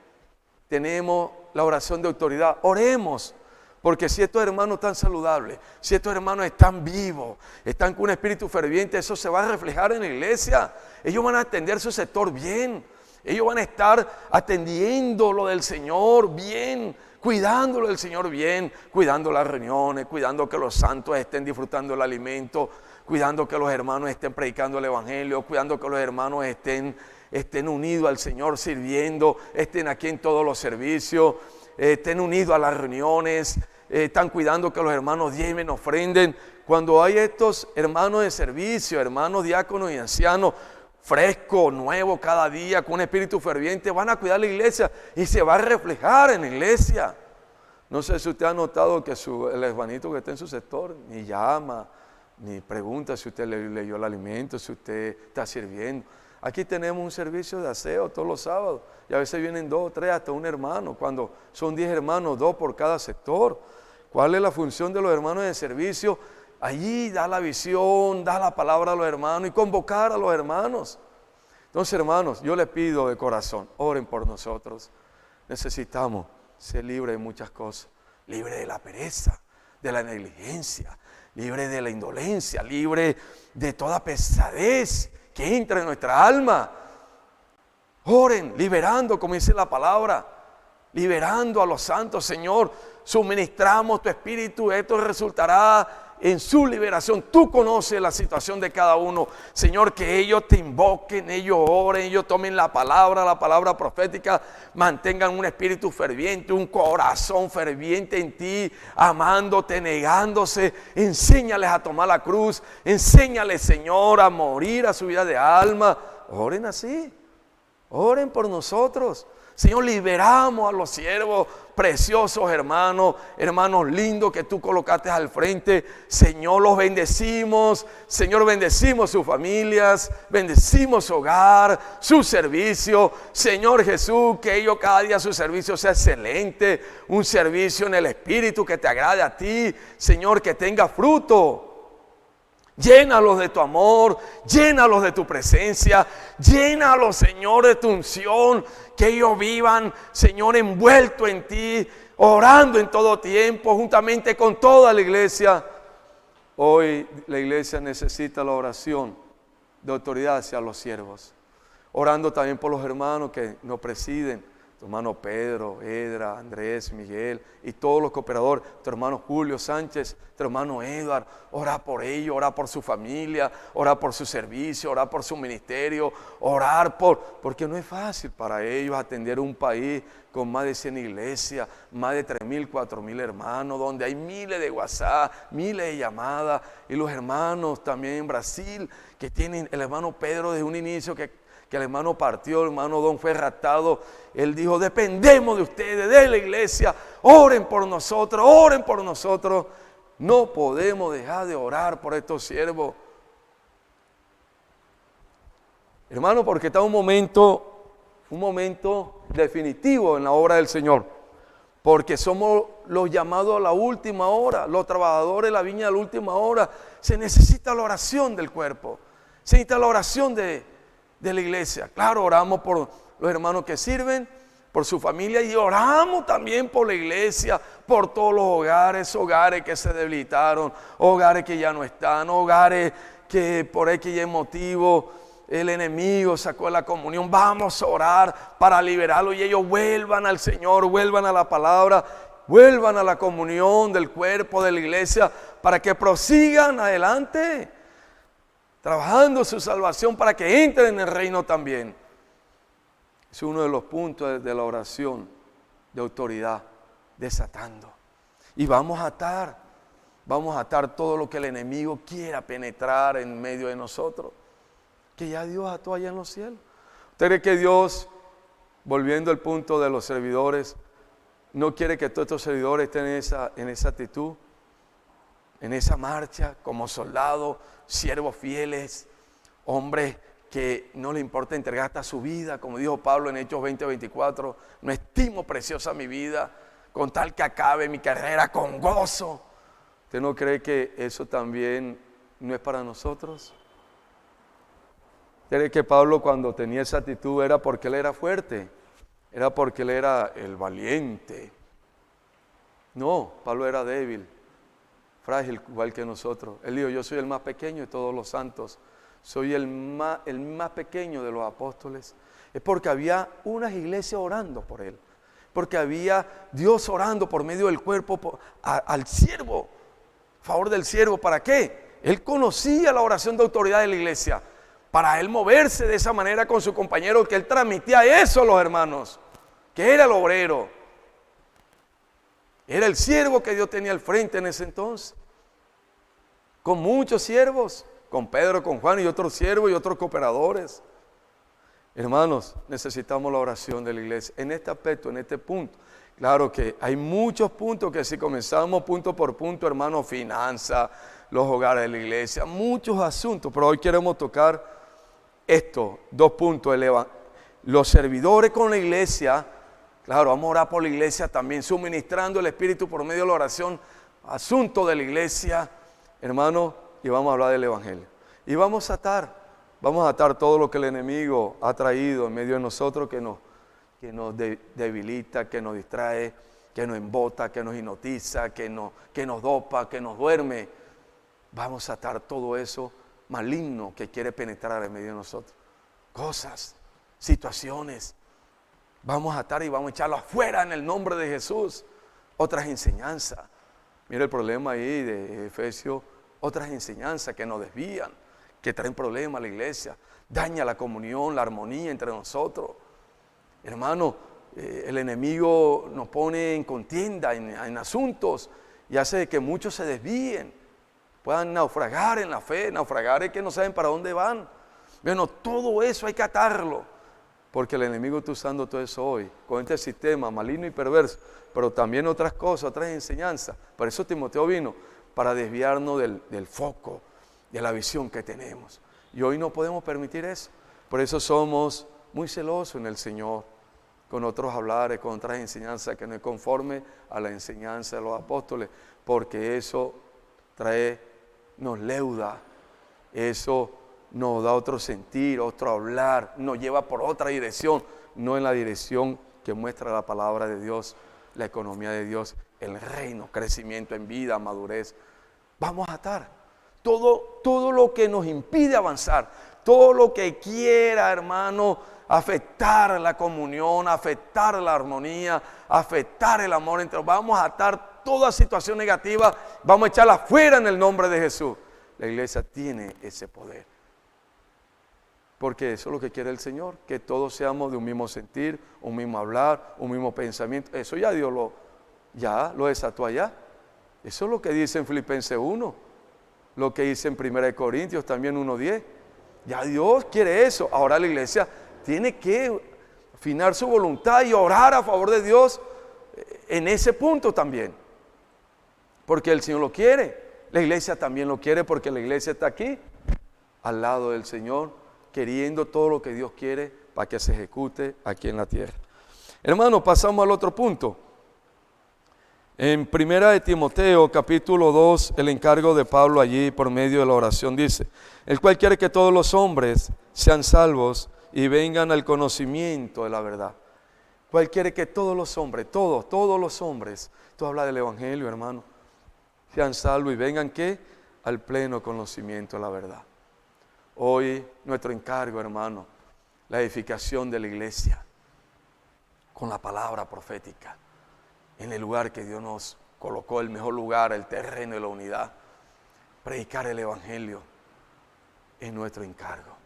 Tenemos la oración de autoridad. Oremos. Porque si estos hermanos están saludables, si estos hermanos están vivos, están con un espíritu ferviente, eso se va a reflejar en la iglesia. Ellos van a atender su sector bien. Ellos van a estar atendiendo lo del Señor bien, cuidándolo del Señor bien, cuidando las reuniones, cuidando que los santos estén disfrutando el alimento, cuidando que los hermanos estén predicando el evangelio, cuidando que los hermanos estén unidos al Señor sirviendo, estén aquí en todos los servicios, estén unidos a las reuniones, están cuidando que los hermanos diezmen, ofrenden. Cuando hay estos hermanos de servicio, hermanos diáconos y ancianos, fresco, nuevo cada día, con un espíritu ferviente, van a cuidar la iglesia y se va a reflejar en la iglesia. No sé si usted ha notado que el hermanito que está en su sector ni llama, ni pregunta si usted le dio el alimento, si usted está sirviendo. Aquí tenemos un servicio de aseo todos los sábados y a veces vienen 2, 3, hasta un hermano. Cuando son 10 hermanos, 2 por cada sector. ¿Cuál es la función de los hermanos de servicio? Allí da la visión, da la palabra a los hermanos y convocar a los hermanos. Entonces, hermanos, yo les pido de corazón, oren por nosotros. Necesitamos ser libres de muchas cosas. Libre de la pereza, de la negligencia, libre de la indolencia, libre de toda pesadez que entra en nuestra alma. Oren, liberando, como dice la palabra, liberando a los santos. Señor, suministramos tu espíritu, esto resultará en su liberación. Tú conoces la situación de cada uno. Señor, que ellos te invoquen, ellos oren, ellos tomen la palabra profética, mantengan un espíritu ferviente, un corazón ferviente en ti, amándote, negándose. Enséñales a tomar la cruz, enséñales, Señor, a morir a su vida de alma. Oren así, oren por nosotros. Señor, liberamos a los siervos preciosos, hermanos lindos que tú colocaste al frente. Señor, los bendecimos. Señor, bendecimos sus familias, bendecimos su hogar, su servicio. Señor Jesús, que ellos cada día su servicio sea excelente, un servicio en el Espíritu que te agrade a ti. Señor, que tenga fruto. Llénalos de tu amor, llénalos de tu presencia, llénalos, Señor, de tu unción, que ellos vivan, Señor, envuelto en ti, orando en todo tiempo, juntamente con toda la iglesia. Hoy la iglesia necesita la oración de autoridad hacia los siervos, orando también por los hermanos que nos presiden. Tu hermano Pedro, Edra, Andrés, Miguel y todos los cooperadores, tu hermano Julio Sánchez, tu hermano Edward, ora por ellos, ora por su familia, ora por su servicio, ora por su ministerio, porque no es fácil para ellos atender un país con más de 100 iglesias, más de 3,000, 4,000 hermanos, donde hay miles de WhatsApp, miles de llamadas, y los hermanos también en Brasil, que tienen el hermano Pedro desde un inicio que el hermano partió, el hermano Don fue raptado. Él dijo, dependemos de ustedes, de la iglesia, oren por nosotros, oren por nosotros. No podemos dejar de orar por estos siervos. Hermano, porque está un momento definitivo en la obra del Señor, porque somos los llamados a la última hora, los trabajadores de la viña a la última hora. Se necesita la oración del cuerpo, se necesita la oración de la iglesia. Claro, oramos por los hermanos que sirven, por su familia, y oramos también por la iglesia, por todos los hogares que se debilitaron, hogares que ya no están, hogares que por X motivo el enemigo sacó de la comunión. Vamos a orar para liberarlo y ellos vuelvan al Señor, vuelvan a la palabra, vuelvan a la comunión del cuerpo de la iglesia, para que prosigan adelante, trabajando su salvación, para que entren en el reino también. Es uno de los puntos de la oración de autoridad, desatando. Y vamos a atar todo lo que el enemigo quiera penetrar en medio de nosotros, que ya Dios ató allá en los cielos. ¿Usted cree que Dios, volviendo al punto de los servidores, no quiere que todos estos servidores estén en esa actitud, en esa marcha, como soldados, siervos fieles, hombres que no le importa entregar hasta su vida, como dijo Pablo en Hechos 20:24, no estimo preciosa mi vida, con tal que acabe mi carrera con gozo? ¿Usted no cree que eso también no es para nosotros? ¿Usted cree que Pablo, cuando tenía esa actitud, era porque él era fuerte? ¿Era porque él era el valiente? No, Pablo era débil, frágil, igual que nosotros. Él dijo: yo soy el más pequeño de todos los santos, soy el más pequeño de los apóstoles. Es porque había unas iglesias orando por él, porque había Dios orando por medio del cuerpo al siervo, a favor del siervo. ¿Para qué? Él conocía la oración de autoridad de la iglesia, para él moverse de esa manera con su compañero, que él transmitía eso a los hermanos, que era el obrero, era el siervo que Dios tenía al frente en ese entonces, con muchos siervos, con Pedro, con Juan y otros siervos y otros cooperadores. Hermanos, necesitamos la oración de la iglesia en este aspecto, en este punto. Claro que hay muchos puntos que, si comenzamos punto por punto, hermanos, finanzas, los hogares de la iglesia, muchos asuntos, pero hoy queremos tocar estos dos puntos: los servidores con la iglesia. Claro, vamos a orar por la iglesia también, suministrando el Espíritu por medio de la oración, asunto de la iglesia, hermano. Y vamos a hablar del evangelio. Y vamos a atar todo lo que el enemigo ha traído en medio de nosotros, que nos debilita, que nos distrae, que nos embota, que nos hipnotiza, que nos dopa, que nos duerme. Vamos a atar todo eso maligno que quiere penetrar en medio de nosotros. Cosas, situaciones. Vamos a atar y vamos a echarlo afuera en el nombre de Jesús. Otras enseñanzas. Mira el problema ahí de Efesios. Otras enseñanzas que nos desvían, que traen problemas a la iglesia, daña la comunión, la armonía entre nosotros. Hermano, el enemigo nos pone en contienda en asuntos y hace que muchos se desvíen, puedan naufragar en la fe. Naufragar es que no saben para dónde van. Bueno, todo eso hay que atarlo, porque el enemigo está usando todo eso hoy, con este sistema maligno y perverso, pero también otras cosas, otras enseñanzas. Por eso Timoteo vino, para desviarnos del foco, de la visión que tenemos. Y hoy no podemos permitir eso. Por eso somos muy celosos en el Señor, con otros hablares, con otras enseñanzas que no es conforme a la enseñanza de los apóstoles, porque eso nos leuda, eso nos da otro sentir, otro hablar, nos lleva por otra dirección, no en la dirección que muestra la palabra de Dios, la economía de Dios, el reino, crecimiento en vida, madurez. Vamos a atar todo lo que nos impide avanzar, todo lo que quiera, hermano, afectar la comunión, afectar la armonía, afectar el amor entre nosotros. Vamos a atar toda situación negativa, vamos a echarla fuera en el nombre de Jesús. La iglesia tiene ese poder, porque eso es lo que quiere el Señor, que todos seamos de un mismo sentir, un mismo hablar, un mismo pensamiento. Eso ya Dios lo desató allá. Eso es lo que dice en Filipenses 1, lo que dice en 1 Corintios también 1:10. Ya Dios quiere eso. Ahora la iglesia tiene que afinar su voluntad y orar a favor de Dios en ese punto también, porque el Señor lo quiere. La iglesia también lo quiere, porque la iglesia está aquí, al lado del Señor, queriendo todo lo que Dios quiere para que se ejecute aquí en la tierra. Hermano, pasamos al otro punto. En primera de Timoteo, capítulo 2, el encargo de Pablo allí por medio de la oración dice: el cual quiere que todos los hombres sean salvos y vengan al conocimiento de la verdad. ¿Cuál quiere que todos los hombres, todos los hombres, tú hablas del evangelio, hermano, sean salvos y vengan ¿qué? Al pleno conocimiento de la verdad? Hoy nuestro encargo, hermano, la edificación de la iglesia con la palabra profética en el lugar que Dios nos colocó, el mejor lugar, el terreno de la unidad. Predicar el evangelio es nuestro encargo.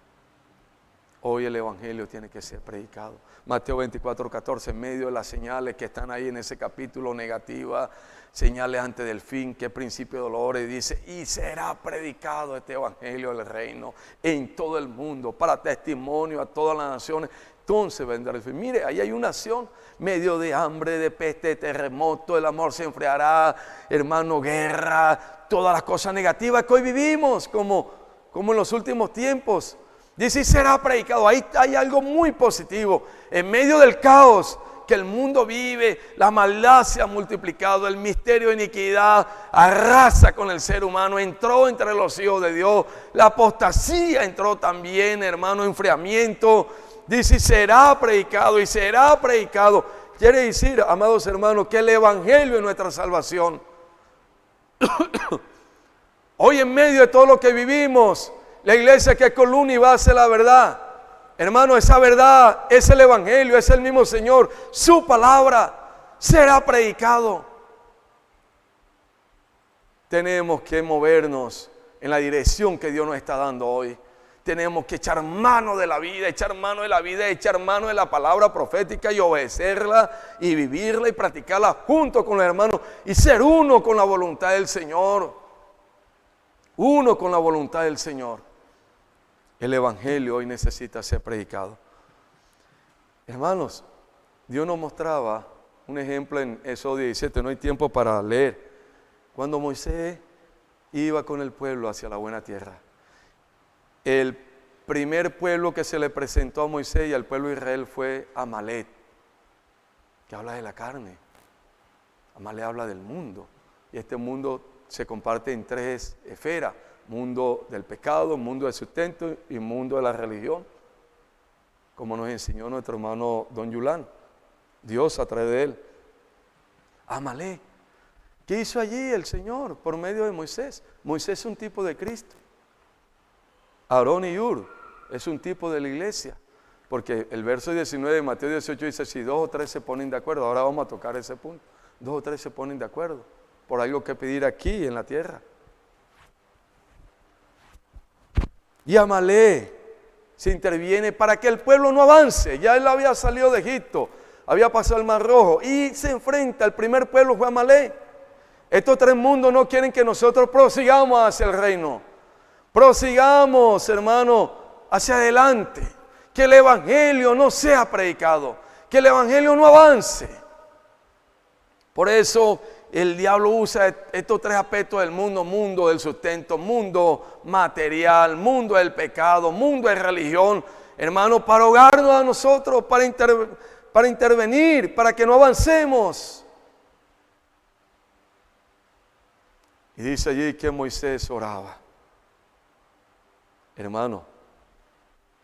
Hoy el evangelio tiene que ser predicado. Mateo 24:14, en medio de las señales que están ahí en ese capítulo negativa, señales antes del fin, que principio de dolores, dice: y será predicado este evangelio del reino en todo el mundo, para testimonio a todas las naciones. Entonces vendrá el fin. Mire, ahí hay una nación, medio de hambre, de peste, de terremoto, el amor se enfriará, hermano, guerra, todas las cosas negativas que hoy vivimos, como en los últimos tiempos. Dice: y será predicado. Ahí hay algo muy positivo. En medio del caos que el mundo vive, la maldad se ha multiplicado, el misterio de iniquidad arrasa con el ser humano, entró entre los hijos de Dios, la apostasía entró también, hermano, enfriamiento. Dice: y será predicado, y será predicado. Quiere decir, amados hermanos, que el evangelio es nuestra salvación. Hoy en medio de todo lo que vivimos, la iglesia que es columna y base de la verdad, hermano, esa verdad es el evangelio, es el mismo Señor. Su palabra será predicado. Tenemos que movernos en la dirección que Dios nos está dando hoy. Tenemos que echar mano de la vida, echar mano de la palabra profética y obedecerla y vivirla y practicarla junto con los hermanos y ser uno con la voluntad del Señor. Uno con la voluntad del Señor. El evangelio hoy necesita ser predicado. Hermanos, Dios nos mostraba un ejemplo en Éxodo 17, no hay tiempo para leer. Cuando Moisés iba con el pueblo hacia la buena tierra. El primer pueblo que se le presentó a Moisés y al pueblo de Israel fue Amalek, que habla de la carne. Amalek habla del mundo. Y este mundo se comparte en tres esferas: mundo del pecado, mundo del sustento y mundo de la religión, como nos enseñó nuestro hermano Don Yulán, Dios a través de él. Amalek, ¿qué hizo allí el Señor por medio de Moisés? Moisés es un tipo de Cristo. Aarón y Hur es un tipo de la iglesia, porque el verso 19 de Mateo 18 dice: si 2 o 3 se ponen de acuerdo. Ahora vamos a tocar ese punto. 2 o 3 se ponen de acuerdo por algo que pedir aquí en la tierra. Y Amalek se interviene para que el pueblo no avance. Ya él había salido de Egipto, había pasado el Mar Rojo y se enfrenta. El primer pueblo fue Amalek. Estos tres mundos no quieren que nosotros prosigamos hacia el reino. Prosigamos, hermano, hacia adelante. Que el evangelio no sea predicado, que el evangelio no avance. Por eso el diablo usa estos tres aspectos del mundo: mundo del sustento, mundo material, mundo del pecado, mundo de religión, hermano, para ahogarnos a nosotros, para intervenir, para que no avancemos. Y dice allí que Moisés oraba, hermano,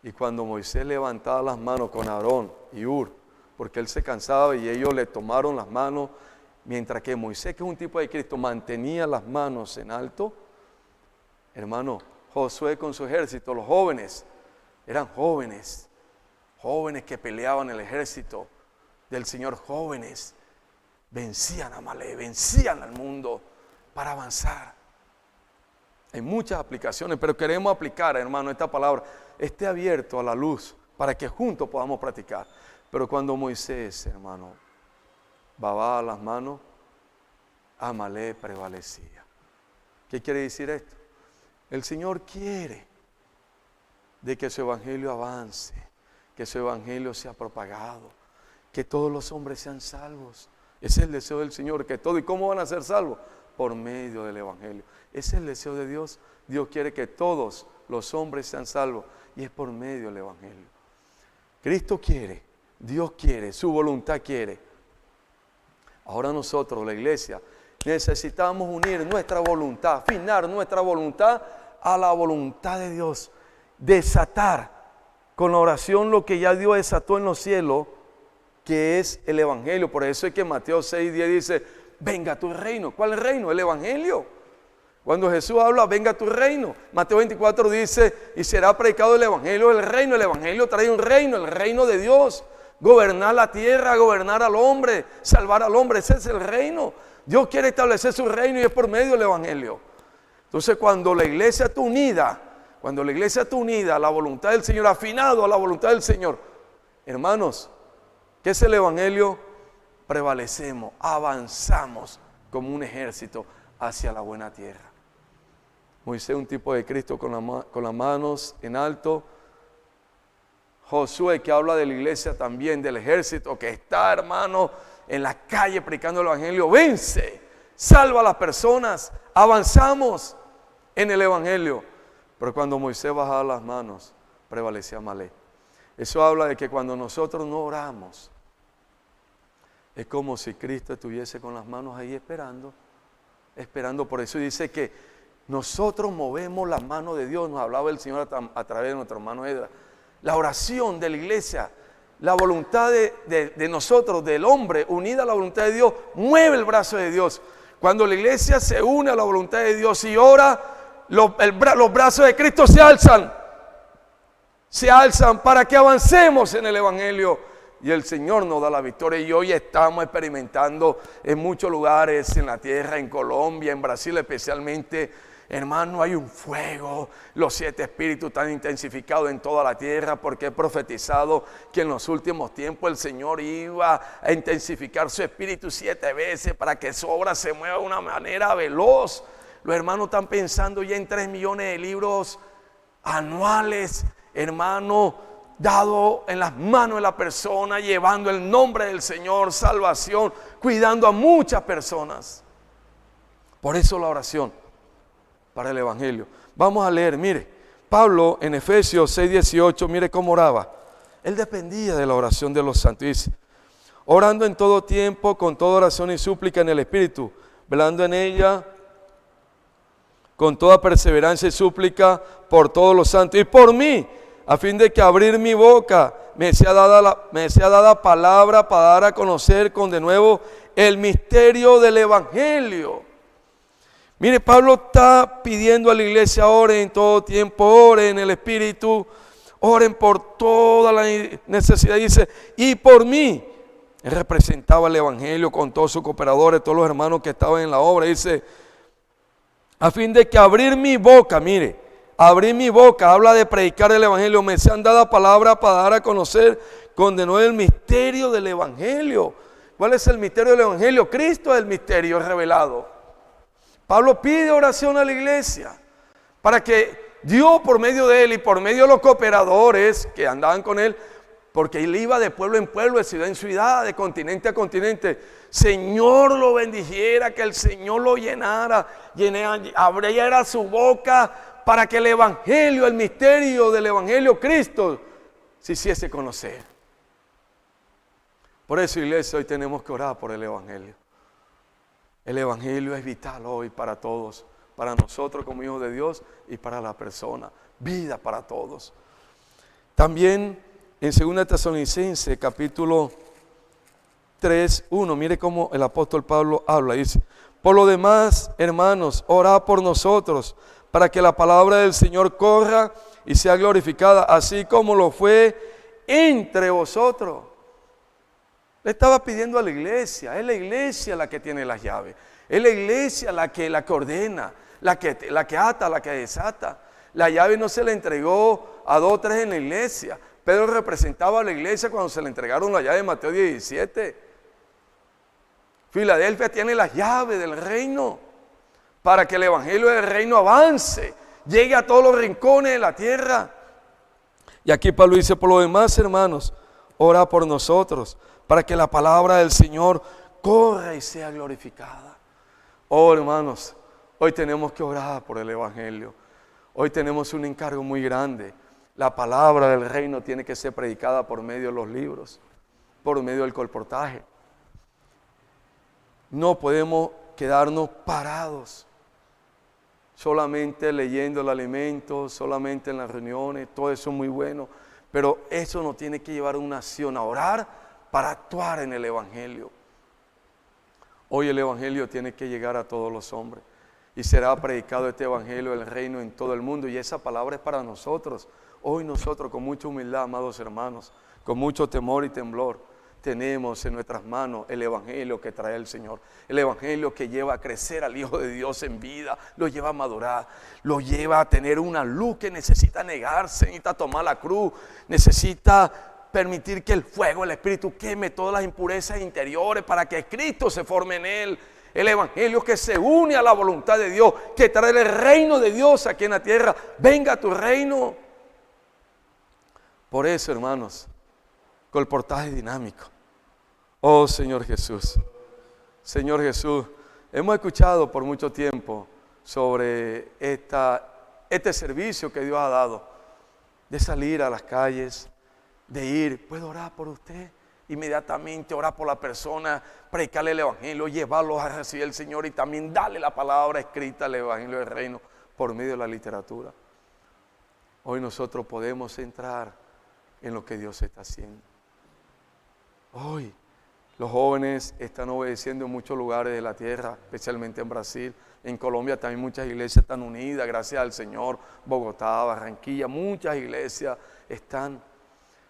y cuando Moisés levantaba las manos con Aarón y Hur, porque él se cansaba y ellos le tomaron las manos, mientras que Moisés, que es un tipo de Cristo, mantenía las manos en alto. Hermano, Josué con su ejército, los jóvenes, eran jóvenes que peleaban en el ejército del Señor, jóvenes, vencían a Amalek, vencían al mundo para avanzar. Hay muchas aplicaciones, pero queremos aplicar, hermano, esta palabra. Esté abierto a la luz para que juntos podamos practicar. Pero cuando Moisés, hermano, bababa las manos, Amalek prevalecía. ¿Qué quiere decir esto? El Señor quiere de que su evangelio avance, que su evangelio sea propagado, que todos los hombres sean salvos. Ese es el deseo del Señor, que todo. ¿Y cómo van a ser salvos? Por medio del evangelio. Ese es el deseo de Dios. Dios quiere que todos los hombres sean salvos y es por medio del evangelio. Cristo quiere Dios quiere, su voluntad quiere. Ahora nosotros, la iglesia, necesitamos unir nuestra voluntad, afinar nuestra voluntad a la voluntad de Dios. Desatar con la oración lo que ya Dios desató en los cielos, que es el Evangelio. Por eso es que Mateo 6:10 dice, venga tu reino. ¿Cuál reino? El Evangelio. Cuando Jesús habla, venga tu reino. Mateo 24 dice, y será predicado el Evangelio del reino. El Evangelio trae un reino, el reino de Dios. Gobernar la tierra, gobernar al hombre, salvar al hombre, ese es el reino. Dios quiere establecer su reino y es por medio del Evangelio. Entonces cuando la iglesia está unida, a la voluntad del Señor, afinado a la voluntad del Señor, hermanos, ¿qué es el Evangelio? Prevalecemos, avanzamos como un ejército hacia la buena tierra. Moisés, un tipo de Cristo con las manos en alto. Josué, que habla de la iglesia también, del ejército que está, hermano, en la calle predicando el Evangelio. Vence, salva a las personas, avanzamos en el Evangelio. Pero cuando Moisés bajaba las manos, prevalecía Amalek. Eso habla de que cuando nosotros no oramos, es como si Cristo estuviese con las manos ahí esperando. Por eso dice que nosotros movemos la mano de Dios. Nos hablaba el Señor a través de nuestro hermano Edra. La oración de la iglesia, la voluntad de nosotros, del hombre, unida a la voluntad de Dios, mueve el brazo de Dios. Cuando la iglesia se une a la voluntad de Dios y ora, los brazos de Cristo se alzan para que avancemos en el Evangelio. Y el Señor nos da la victoria. Y hoy estamos experimentando en muchos lugares, en la tierra, en Colombia, en Brasil especialmente. Hermano, hay un fuego, los 7 espíritus están intensificados en toda la tierra, porque he profetizado que en los últimos tiempos el Señor iba a intensificar su espíritu 7 veces para que su obra se mueva de una manera veloz. Los hermanos están pensando ya en 3 millones de libros anuales, hermano, dado en las manos de la persona, llevando el nombre del Señor, salvación, cuidando a muchas personas. Por eso la oración para el Evangelio. Vamos a leer, mire, Pablo en Efesios 6:18, mire cómo oraba. Él dependía de la oración de los santos. Dice, orando en todo tiempo, con toda oración y súplica en el Espíritu, velando en ella, con toda perseverancia y súplica por todos los santos y por mí, a fin de que abrir mi boca me sea dada palabra para dar a conocer con de nuevo el misterio del Evangelio. Mire, Pablo está pidiendo a la iglesia, oren en todo tiempo, oren en el Espíritu, oren por toda la necesidad. Dice, y por mí. Él representaba el Evangelio con todos sus cooperadores, todos los hermanos que estaban en la obra. Dice, a fin de que abrir mi boca, mire, abrir mi boca, habla de predicar el Evangelio, me sean dada palabra para dar a conocer con de nuevo el misterio del Evangelio. ¿Cuál es el misterio del Evangelio? Cristo es el misterio revelado. Pablo pide oración a la iglesia para que Dios por medio de él y por medio de los cooperadores que andaban con él, porque él iba de pueblo en pueblo, de ciudad en ciudad, de continente a continente, Señor lo bendijera, que el Señor lo llenara, abriera su boca para que el Evangelio, el misterio del Evangelio Cristo se hiciese conocer. Por eso, iglesia, hoy tenemos que orar por el Evangelio. El Evangelio es vital hoy para todos, para nosotros como hijos de Dios y para la persona, vida para todos. También en 2 Tesalonicenses capítulo 3:1, mire cómo el apóstol Pablo habla, dice, por lo demás, hermanos, orad por nosotros, para que la palabra del Señor corra y sea glorificada, así como lo fue entre vosotros. Le estaba pidiendo a la iglesia, es la iglesia la que tiene las llaves, es la iglesia la que ordena, la que ata, la que desata. La llave no se le entregó a 2 o 3 en la iglesia. Pedro representaba a la iglesia cuando se le entregaron la llave de Mateo 17. Filadelfia tiene las llaves del reino para que el evangelio del reino avance, llegue a todos los rincones de la tierra. Y aquí Pablo dice, por lo demás, hermanos, ora por nosotros, para que la palabra del Señor corra y sea glorificada. Oh, hermanos, hoy tenemos que orar por el evangelio. Hoy tenemos un encargo muy grande. La palabra del reino tiene que ser predicada por medio de los libros. por medio del colportaje. No podemos quedarnos parados, solamente leyendo el alimento, solamente en las reuniones, todo eso es muy bueno, pero eso nos tiene que llevar a una acción, a orar para actuar en el Evangelio. Hoy el Evangelio tiene que llegar a todos los hombres y será predicado este Evangelio del reino en todo el mundo, y esa palabra es para nosotros. Hoy nosotros, con mucha humildad, amados hermanos, con mucho temor y temblor, tenemos en nuestras manos el Evangelio que trae el Señor. El Evangelio que lleva a crecer al Hijo de Dios en vida, lo lleva a madurar, lo lleva a tener una luz que necesita negarse, necesita tomar la cruz, necesita permitir que el fuego, el Espíritu queme todas las impurezas interiores para que Cristo se forme en él. El Evangelio que se une a la voluntad de Dios, que trae el reino de Dios aquí en la tierra. Venga a tu reino. Por eso, hermanos, colportaje dinámico. Oh Señor Jesús, Señor Jesús, hemos escuchado por mucho tiempo sobre este servicio que Dios ha dado, de salir a las calles, de ir, puedo orar por usted, inmediatamente orar por la persona, predicarle el Evangelio, llevarlos a recibir al Señor y también darle la palabra escrita al Evangelio del Reino por medio de la literatura. Hoy nosotros podemos entrar en lo que Dios está haciendo. Hoy los jóvenes están obedeciendo en muchos lugares de la tierra, especialmente en Brasil. En Colombia también muchas iglesias están unidas, gracias al Señor. Bogotá, Barranquilla, muchas iglesias están.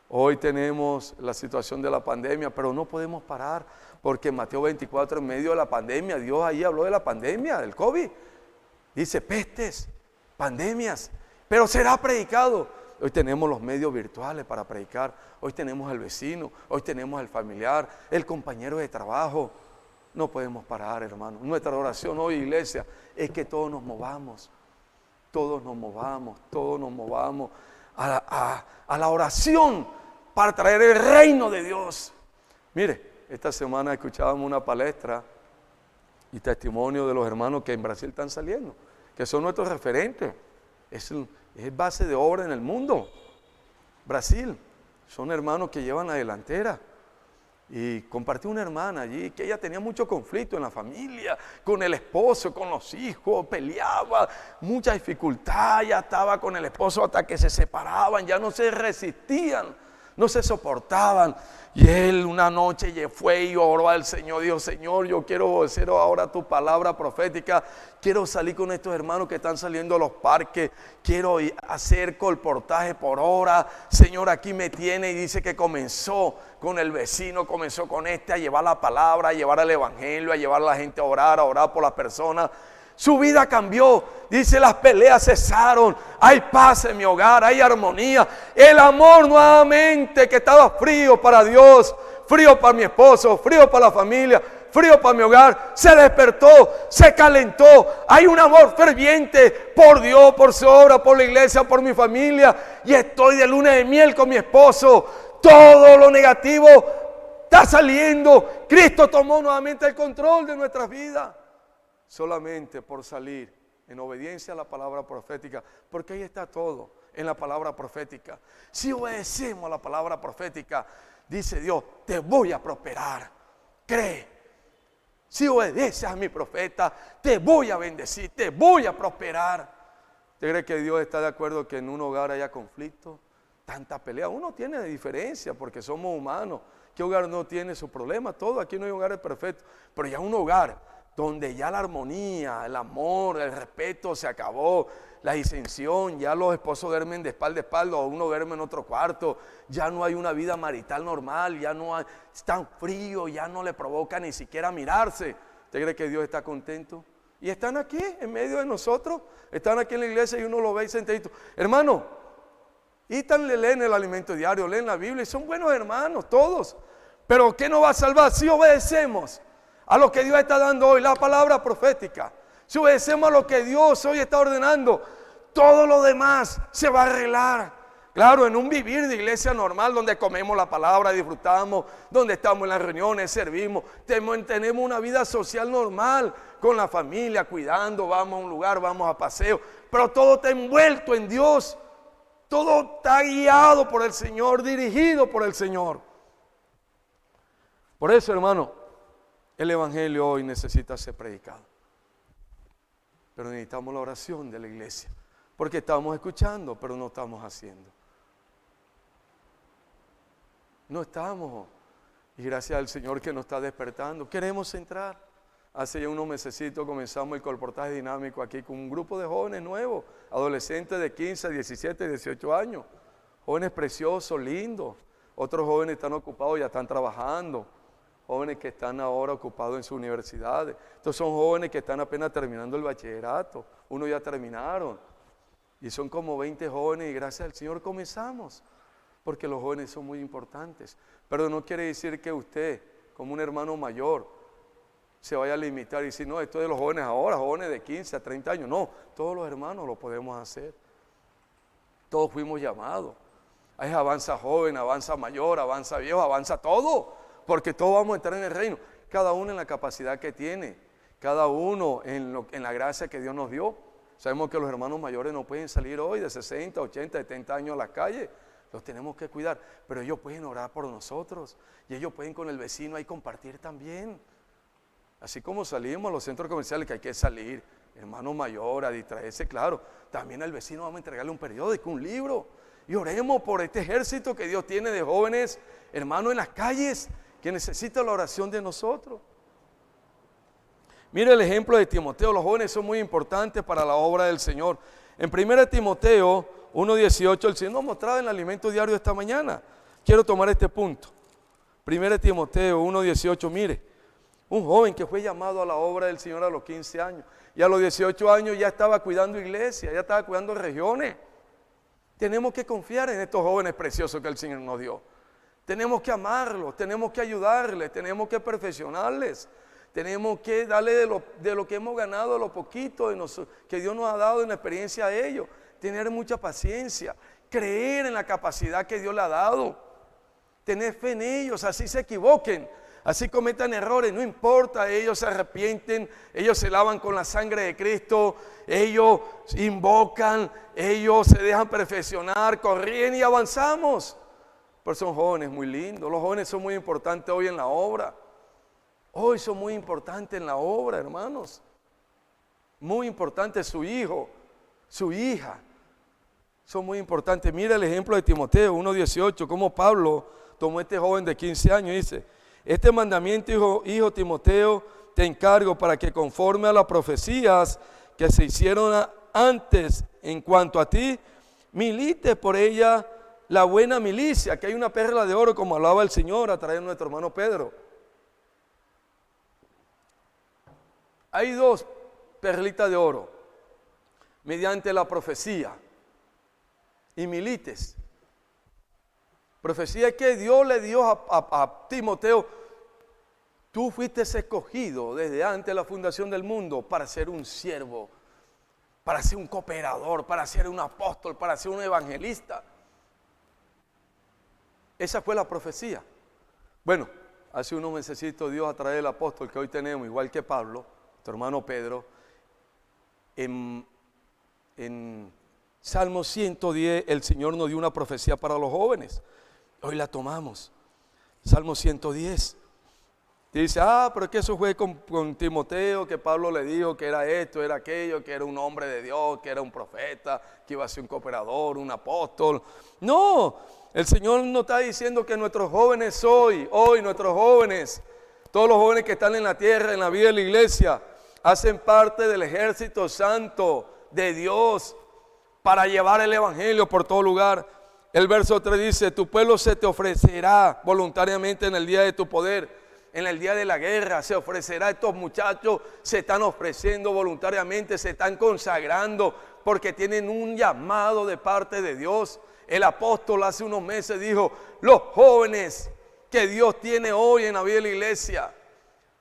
Hoy tenemos la situación de la pandemia, pero no podemos parar, porque en Mateo 24, en medio de la pandemia, Dios ahí habló de la pandemia, del COVID. Dice pestes, pandemias, pero será predicado. Hoy tenemos los medios virtuales para predicar. Hoy tenemos el vecino, hoy tenemos el familiar, el compañero de trabajo. No podemos parar, hermano. Nuestra oración hoy, iglesia, es que todos nos movamos. Todos nos movamos, todos nos movamos a la oración para traer el reino de Dios. Mire, esta semana escuchábamos una palestra y testimonio de los hermanos que en Brasil están saliendo, que son nuestros referentes. Es base de obra en el mundo. Brasil, son hermanos que llevan la delantera. Y compartí una hermana allí que ella tenía mucho conflicto en la familia, con el esposo, con los hijos, peleaba, mucha dificultad, ya estaba con el esposo hasta que se separaban, ya no se resistían, no se soportaban. Y él una noche fue y oró al Señor, dijo: Señor, yo quiero hacer ahora tu palabra profética, quiero salir con estos hermanos que están saliendo a los parques, quiero hacer colportaje por hora. Señor, aquí me tiene. Y dice que comenzó con el vecino, comenzó con a llevar la palabra, a llevar el Evangelio, a llevar a la gente a orar por las personas. Su vida cambió, dice, las peleas cesaron, hay paz en mi hogar, hay armonía. El amor nuevamente que estaba frío para Dios, frío para mi esposo, frío para la familia, frío para mi hogar, se despertó, se calentó. Hay un amor ferviente por Dios, por su obra, por la iglesia, por mi familia. Y estoy de luna de miel con mi esposo. Todo lo negativo está saliendo. Cristo tomó nuevamente el control de nuestras vidas. Solamente por salir en obediencia a la palabra profética, porque ahí está todo, en la palabra profética. Si obedecemos a la palabra profética, dice Dios, te voy a prosperar. Cree. Si obedeces a mi profeta, te voy a bendecir, te voy a prosperar. ¿Usted cree que Dios está de acuerdo que en un hogar haya conflicto? Tanta pelea. Uno tiene diferencia porque somos humanos. ¿Qué hogar no tiene su problema? Todo, aquí no hay hogares perfectos, pero ya un hogar donde ya la armonía, el amor, el respeto se acabó, la disensión, ya los esposos duermen de espalda a espalda, o uno duerme en otro cuarto, ya no hay una vida marital normal, ya no hay, están fríos, ya no le provoca ni siquiera mirarse. ¿Usted cree que Dios está contento? Y están aquí, en medio de nosotros, están aquí en la iglesia y uno lo ve sentadito. Hermano, y tan le leen el alimento diario, leen la Biblia y son buenos hermanos todos, pero ¿qué nos va a salvar? Si obedecemos a lo que Dios está dando hoy, la palabra profética. Si obedecemos a lo que Dios hoy está ordenando, todo lo demás se va a arreglar. Claro, en un vivir de iglesia normal, donde comemos la palabra, disfrutamos, donde estamos en las reuniones, servimos, tenemos una vida social normal, con la familia, cuidando, vamos a un lugar, vamos a paseo, pero todo está envuelto en Dios, todo está guiado por el Señor, dirigido por el Señor. Por eso, hermano, el evangelio hoy necesita ser predicado. Pero necesitamos la oración de la iglesia, porque estamos escuchando, pero no estamos haciendo. No estamos. Y gracias al Señor que nos está despertando, queremos entrar. Hace ya unos mesecitos comenzamos el colportaje dinámico aquí con un grupo de jóvenes nuevos, adolescentes de 15, 17, 18 años. Jóvenes preciosos, lindos. Otros jóvenes están ocupados, ya están trabajando. Jóvenes que están ahora ocupados en sus universidades. Estos son jóvenes que están apenas terminando el bachillerato. Unos ya terminaron. Y son como 20 jóvenes y gracias al Señor comenzamos. Porque los jóvenes son muy importantes. Pero no quiere decir que usted, como un hermano mayor, se vaya a limitar y decir, no, esto es de los jóvenes ahora, jóvenes de 15 a 30 años. No, todos los hermanos lo podemos hacer. Todos fuimos llamados. Es avanza joven, avanza mayor, avanza viejo, avanza todo. Porque todos vamos a entrar en el reino. Cada uno en la capacidad que tiene. Cada uno en la gracia que Dios nos dio. Sabemos que los hermanos mayores no pueden salir hoy de 60, 80, 70 años a la calle. Los tenemos que cuidar. Pero ellos pueden orar por nosotros. Y ellos pueden con el vecino ahí compartir también. Así como salimos a los centros comerciales que hay que salir, hermano mayor, a distraerse, claro. También al vecino vamos a entregarle un periódico, un libro. Y oremos por este ejército que Dios tiene de jóvenes, hermanos en las calles, que necesita la oración de nosotros. Mire el ejemplo de Timoteo. Los jóvenes son muy importantes para la obra del Señor. En 1 Timoteo 1:18, el Señor nos mostraba en el alimento diario esta mañana. Quiero tomar este punto. 1 Timoteo 1:18, mire, un joven que fue llamado a la obra del Señor a los 15 años y a los 18 años ya estaba cuidando iglesias, ya estaba cuidando regiones. Tenemos que confiar en estos jóvenes preciosos que el Señor nos dio. Tenemos que amarlos, tenemos que ayudarles, tenemos que perfeccionarles. Tenemos que darle de lo que hemos ganado, lo poquito que Dios nos ha dado en la experiencia a ellos. Tener mucha paciencia, creer en la capacidad que Dios le ha dado. Tener fe en ellos, así se equivoquen, así cometan errores, no importa, ellos se arrepienten, ellos se lavan con la sangre de Cristo, ellos invocan, ellos se dejan perfeccionar, corrían y avanzamos. Pero son jóvenes muy lindos, los jóvenes son muy importantes hoy en la obra. Hoy son muy importantes en la obra, hermanos. Muy importante su hijo, su hija. Son muy importantes. Mira el ejemplo de Timoteo 1:18, cómo Pablo tomó a este joven de 15 años y dice: este mandamiento, hijo Timoteo, te encargo para que conforme a las profecías que se hicieron antes en cuanto a ti, milites por ella la buena milicia, que hay una perla de oro, como hablaba el Señor a través de nuestro hermano Pedro. Hay dos perlitas de oro mediante la profecía y milites. Profecía que Dios le dio a Timoteo. Tú fuiste escogido desde antes de la fundación del mundo para ser un siervo, para ser un cooperador, para ser un apóstol, para ser un evangelista. Esa fue la profecía. Bueno, hace unos mesecitos Dios a través del apóstol que hoy tenemos, igual que Pablo, tu hermano Pedro, en Salmo 110 el Señor nos dio una profecía para los jóvenes. Hoy la tomamos. Salmo 110. Y dice, pero es que eso fue con Timoteo, que Pablo le dijo que era esto, era aquello, que era un hombre de Dios, que era un profeta, que iba a ser un cooperador, un apóstol. No, el Señor nos está diciendo que nuestros jóvenes hoy nuestros jóvenes, todos los jóvenes que están en la tierra, en la vida de la iglesia, hacen parte del ejército santo de Dios para llevar el evangelio por todo lugar. El verso 3 dice, tu pueblo se te ofrecerá voluntariamente en el día de tu poder, en el día de la guerra se ofrecerá. Estos muchachos se están ofreciendo voluntariamente, se están consagrando porque tienen un llamado de parte de Dios. El apóstol hace unos meses dijo, los jóvenes que Dios tiene hoy en la vida de la iglesia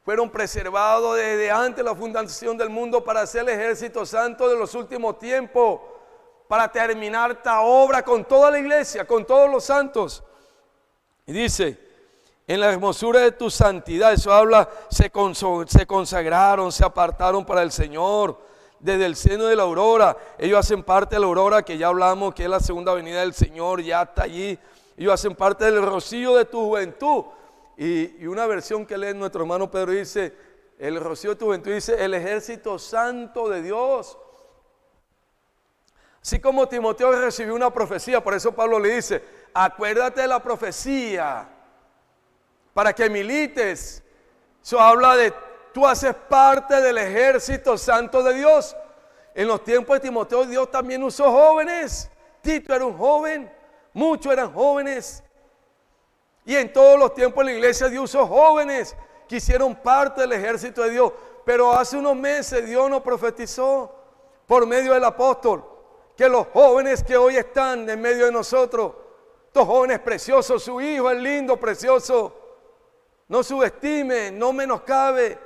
fueron preservados desde antes de la fundación del mundo para ser el ejército santo de los últimos tiempos, para terminar esta obra con toda la iglesia, con todos los santos. Y dice, en la hermosura de tu santidad, eso habla, se consagraron, se apartaron para el Señor, desde el seno de la aurora. Ellos hacen parte de la aurora que ya hablamos, que es la segunda venida del Señor, ya está allí. Ellos hacen parte del rocío de tu juventud. Y una versión que lee nuestro hermano Pedro dice, el rocío de tu juventud, dice, el ejército santo de Dios. Así como Timoteo recibió una profecía, por eso Pablo le dice, acuérdate de la profecía para que milites. Eso habla de, tú haces parte del ejército santo de Dios. En los tiempos de Timoteo, Dios también usó jóvenes. Tito era un joven, muchos eran jóvenes. Y en todos los tiempos de la iglesia Dios usó jóvenes que hicieron parte del ejército de Dios. Pero hace unos meses Dios nos profetizó por medio del apóstol que los jóvenes que hoy están en medio de nosotros, estos jóvenes preciosos, su hijo es lindo, precioso, no subestime, no menoscabe,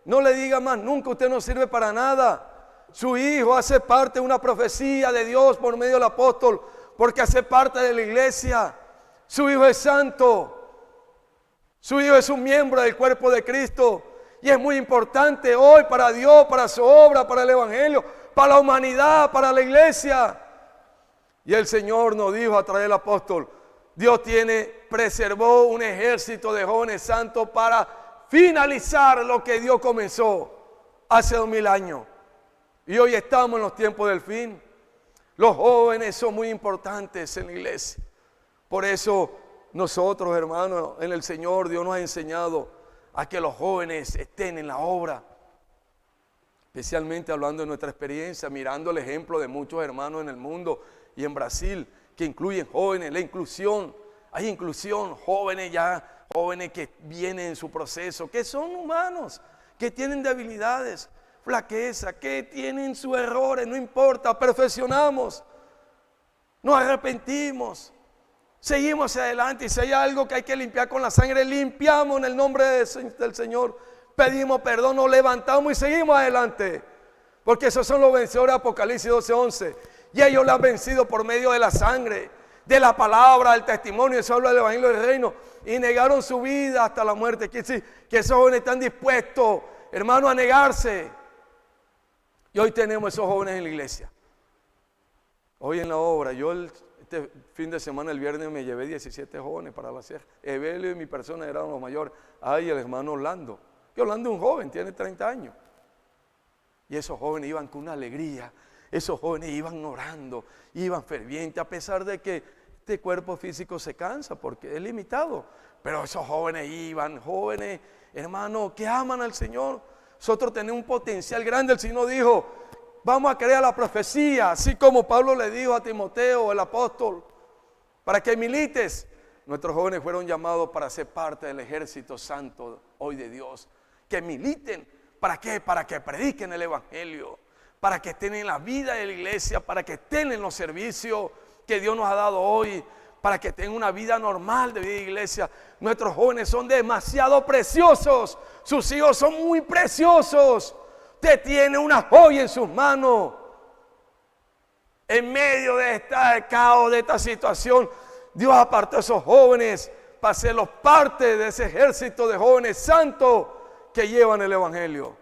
no le diga más nunca, usted no sirve para nada. Su hijo hace parte de una profecía de Dios por medio del apóstol, porque hace parte de la iglesia. Su hijo es santo, su hijo es un miembro del cuerpo de Cristo, y es muy importante hoy para Dios, para su obra, para el evangelio, para la humanidad, para la iglesia. Y el Señor nos dijo a través del apóstol, Dios preservó un ejército de jóvenes santos para finalizar lo que Dios comenzó hace 2000 años. Y hoy estamos en los tiempos del fin. Los jóvenes son muy importantes en la iglesia. Por eso nosotros, hermanos, en el Señor, Dios nos ha enseñado a que los jóvenes estén en la obra. Especialmente hablando de nuestra experiencia, mirando el ejemplo de muchos hermanos en el mundo y en Brasil, que incluyen jóvenes, la inclusión. Hay inclusión, jóvenes que vienen en su proceso, que son humanos, que tienen debilidades, flaqueza, que tienen sus errores, no importa, perfeccionamos, nos arrepentimos, seguimos hacia adelante. Y si hay algo que hay que limpiar con la sangre, limpiamos en el nombre del Señor, pedimos perdón, nos levantamos y seguimos adelante, porque esos son los vencedores de Apocalipsis 12:11, y ellos lo han vencido por medio de la sangre, de la palabra, del testimonio. Eso habla del evangelio del reino, y negaron su vida hasta la muerte. Quiere decir que esos jóvenes están dispuestos, hermano, a negarse. Y hoy tenemos esos jóvenes en la iglesia. Hoy en la obra, yo este fin de semana, el viernes, me llevé 17 jóvenes para la sierra. Evelio y mi persona eran los mayores. El hermano Orlando. Que Orlando es un joven, tiene 30 años. Y esos jóvenes iban con una alegría. Esos jóvenes iban orando, iban fervientes, a pesar de que este cuerpo físico se cansa porque es limitado. Pero esos jóvenes iban, jóvenes, hermano, que aman al Señor. Nosotros tenemos un potencial grande. El Señor dijo, vamos a crear la profecía, así como Pablo le dijo a Timoteo, el apóstol, para que milites. Nuestros jóvenes fueron llamados para ser parte del ejército santo hoy de Dios. Que militen. ¿Para qué? Para que prediquen el evangelio, para que estén en la vida de la iglesia, para que estén en los servicios que Dios nos ha dado hoy, para que tengan una vida normal de vida de iglesia. Nuestros jóvenes son demasiado preciosos, sus hijos son muy preciosos. Usted tiene una joya en sus manos. En medio de este caos, de esta situación, Dios apartó a esos jóvenes para hacerlos parte de ese ejército de jóvenes santos que llevan el evangelio.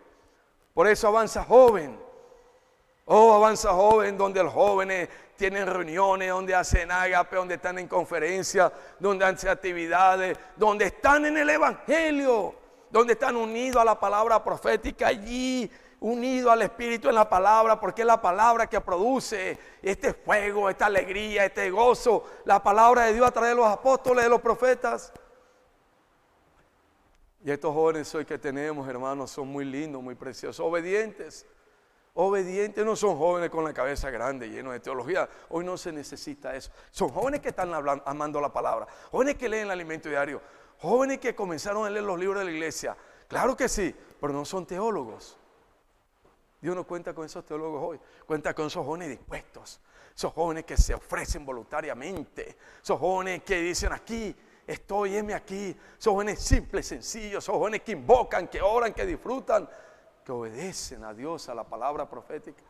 Por eso avanza joven. Oh, avanza joven, donde los jóvenes tienen reuniones, donde hacen ágape, donde están en conferencias, donde hacen actividades, donde están en el evangelio, donde están unidos a la palabra profética allí, unidos al Espíritu en la palabra, porque es la palabra que produce este fuego, esta alegría, este gozo, la palabra de Dios a través de los apóstoles, de los profetas. Y estos jóvenes hoy que tenemos, hermanos, son muy lindos, muy preciosos, obedientes. Obedientes, no son jóvenes con la cabeza grande, llenos de teología. Hoy no se necesita eso. Son jóvenes que están amando la palabra, jóvenes que leen el alimento diario, jóvenes que comenzaron a leer los libros de la iglesia. Claro que sí, pero no son teólogos. Dios no cuenta con esos teólogos hoy, cuenta con esos jóvenes dispuestos, esos jóvenes que se ofrecen voluntariamente, esos jóvenes que dicen aquí estoy, heme aquí, esos jóvenes simples, sencillos, esos jóvenes que invocan, que oran, que disfrutan, que obedecen a Dios, a la palabra profética.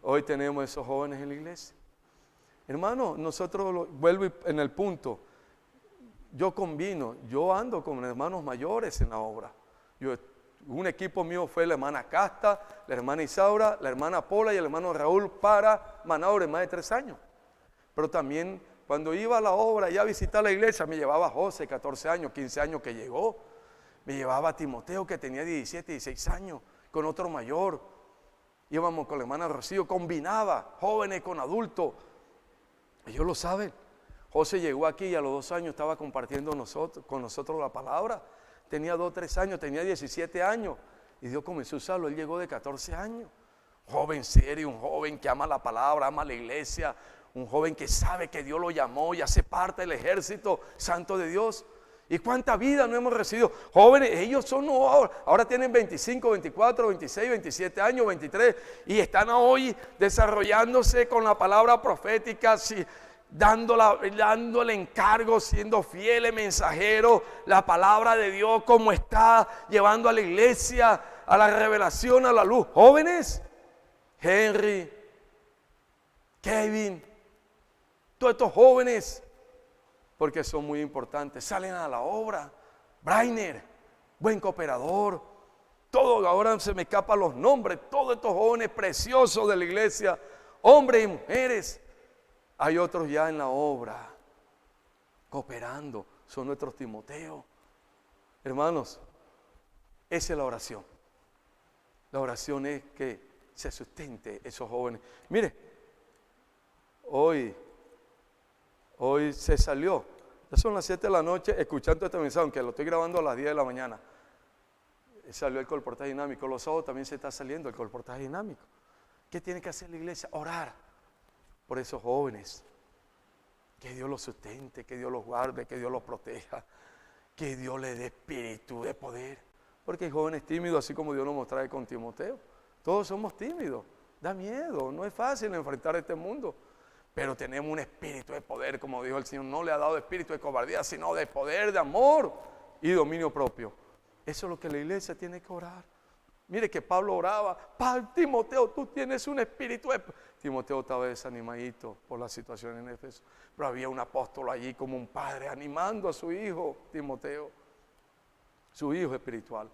Hoy tenemos esos jóvenes en la iglesia. Hermano, nosotros, vuelvo en el punto, yo ando con hermanos mayores en la obra. Un equipo mío fue la hermana Casta, la hermana Isaura, la hermana Pola y el hermano Raúl para Manaure, más de 3 años. Pero también Cuando iba a la obra y a visitar la iglesia, me llevaba a José, 14 años, 15 años que llegó. Me llevaba a Timoteo, que tenía 17, 16 años, con otro mayor. Íbamos con la hermana Rocío, combinaba jóvenes con adultos. Ellos lo saben. José llegó aquí y a los 2 años estaba compartiendo con nosotros la palabra. Tenía 2, 3 años, tenía 17 años. Y Dios comenzó a usarlo. Él llegó de 14 años. Joven serio, un joven que ama la palabra, ama la iglesia. Un joven que sabe que Dios lo llamó y hace parte del ejército santo de Dios. ¿Y cuánta vida no hemos recibido? Jóvenes, ellos son ahora tienen 25, 24, 26, 27 años, 23 y están hoy desarrollándose con la palabra profética, dándole encargo, siendo fieles mensajeros, la palabra de Dios como está llevando a la iglesia, a la revelación, a la luz. Jóvenes, Henry, Kevin, todos estos jóvenes, porque son muy importantes, salen a la obra. Brainer, buen cooperador. Todo, ahora se me escapan los nombres. Todos estos jóvenes preciosos de la iglesia, hombres y mujeres. Hay otros ya en la obra, cooperando. Son nuestros Timoteo. Hermanos, esa es la oración. La oración es que se sustente esos jóvenes. Mire, hoy se salió, ya son las 7 de la noche, escuchando este mensaje, aunque lo estoy grabando a las 10 de la mañana. Salió el colportaje dinámico. Los sábados también se está saliendo el colportaje dinámico. ¿Qué tiene que hacer la iglesia? Orar por esos jóvenes. Que Dios los sustente, que Dios los guarde, que Dios los proteja, que Dios les dé espíritu de poder. Porque hay jóvenes tímidos, así como Dios nos mostraba con Timoteo. Todos somos tímidos, da miedo, no es fácil enfrentar este mundo. Pero tenemos un espíritu de poder, como dijo el Señor. No le ha dado espíritu de cobardía, sino de poder, de amor y dominio propio. Eso es lo que la iglesia tiene que orar. Mire que Pablo oraba: Timoteo, tú tienes un espíritu de... Timoteo estaba desanimadito por la situación en Éfeso, pero había un apóstol allí como un padre animando a su hijo Timoteo, su hijo espiritual.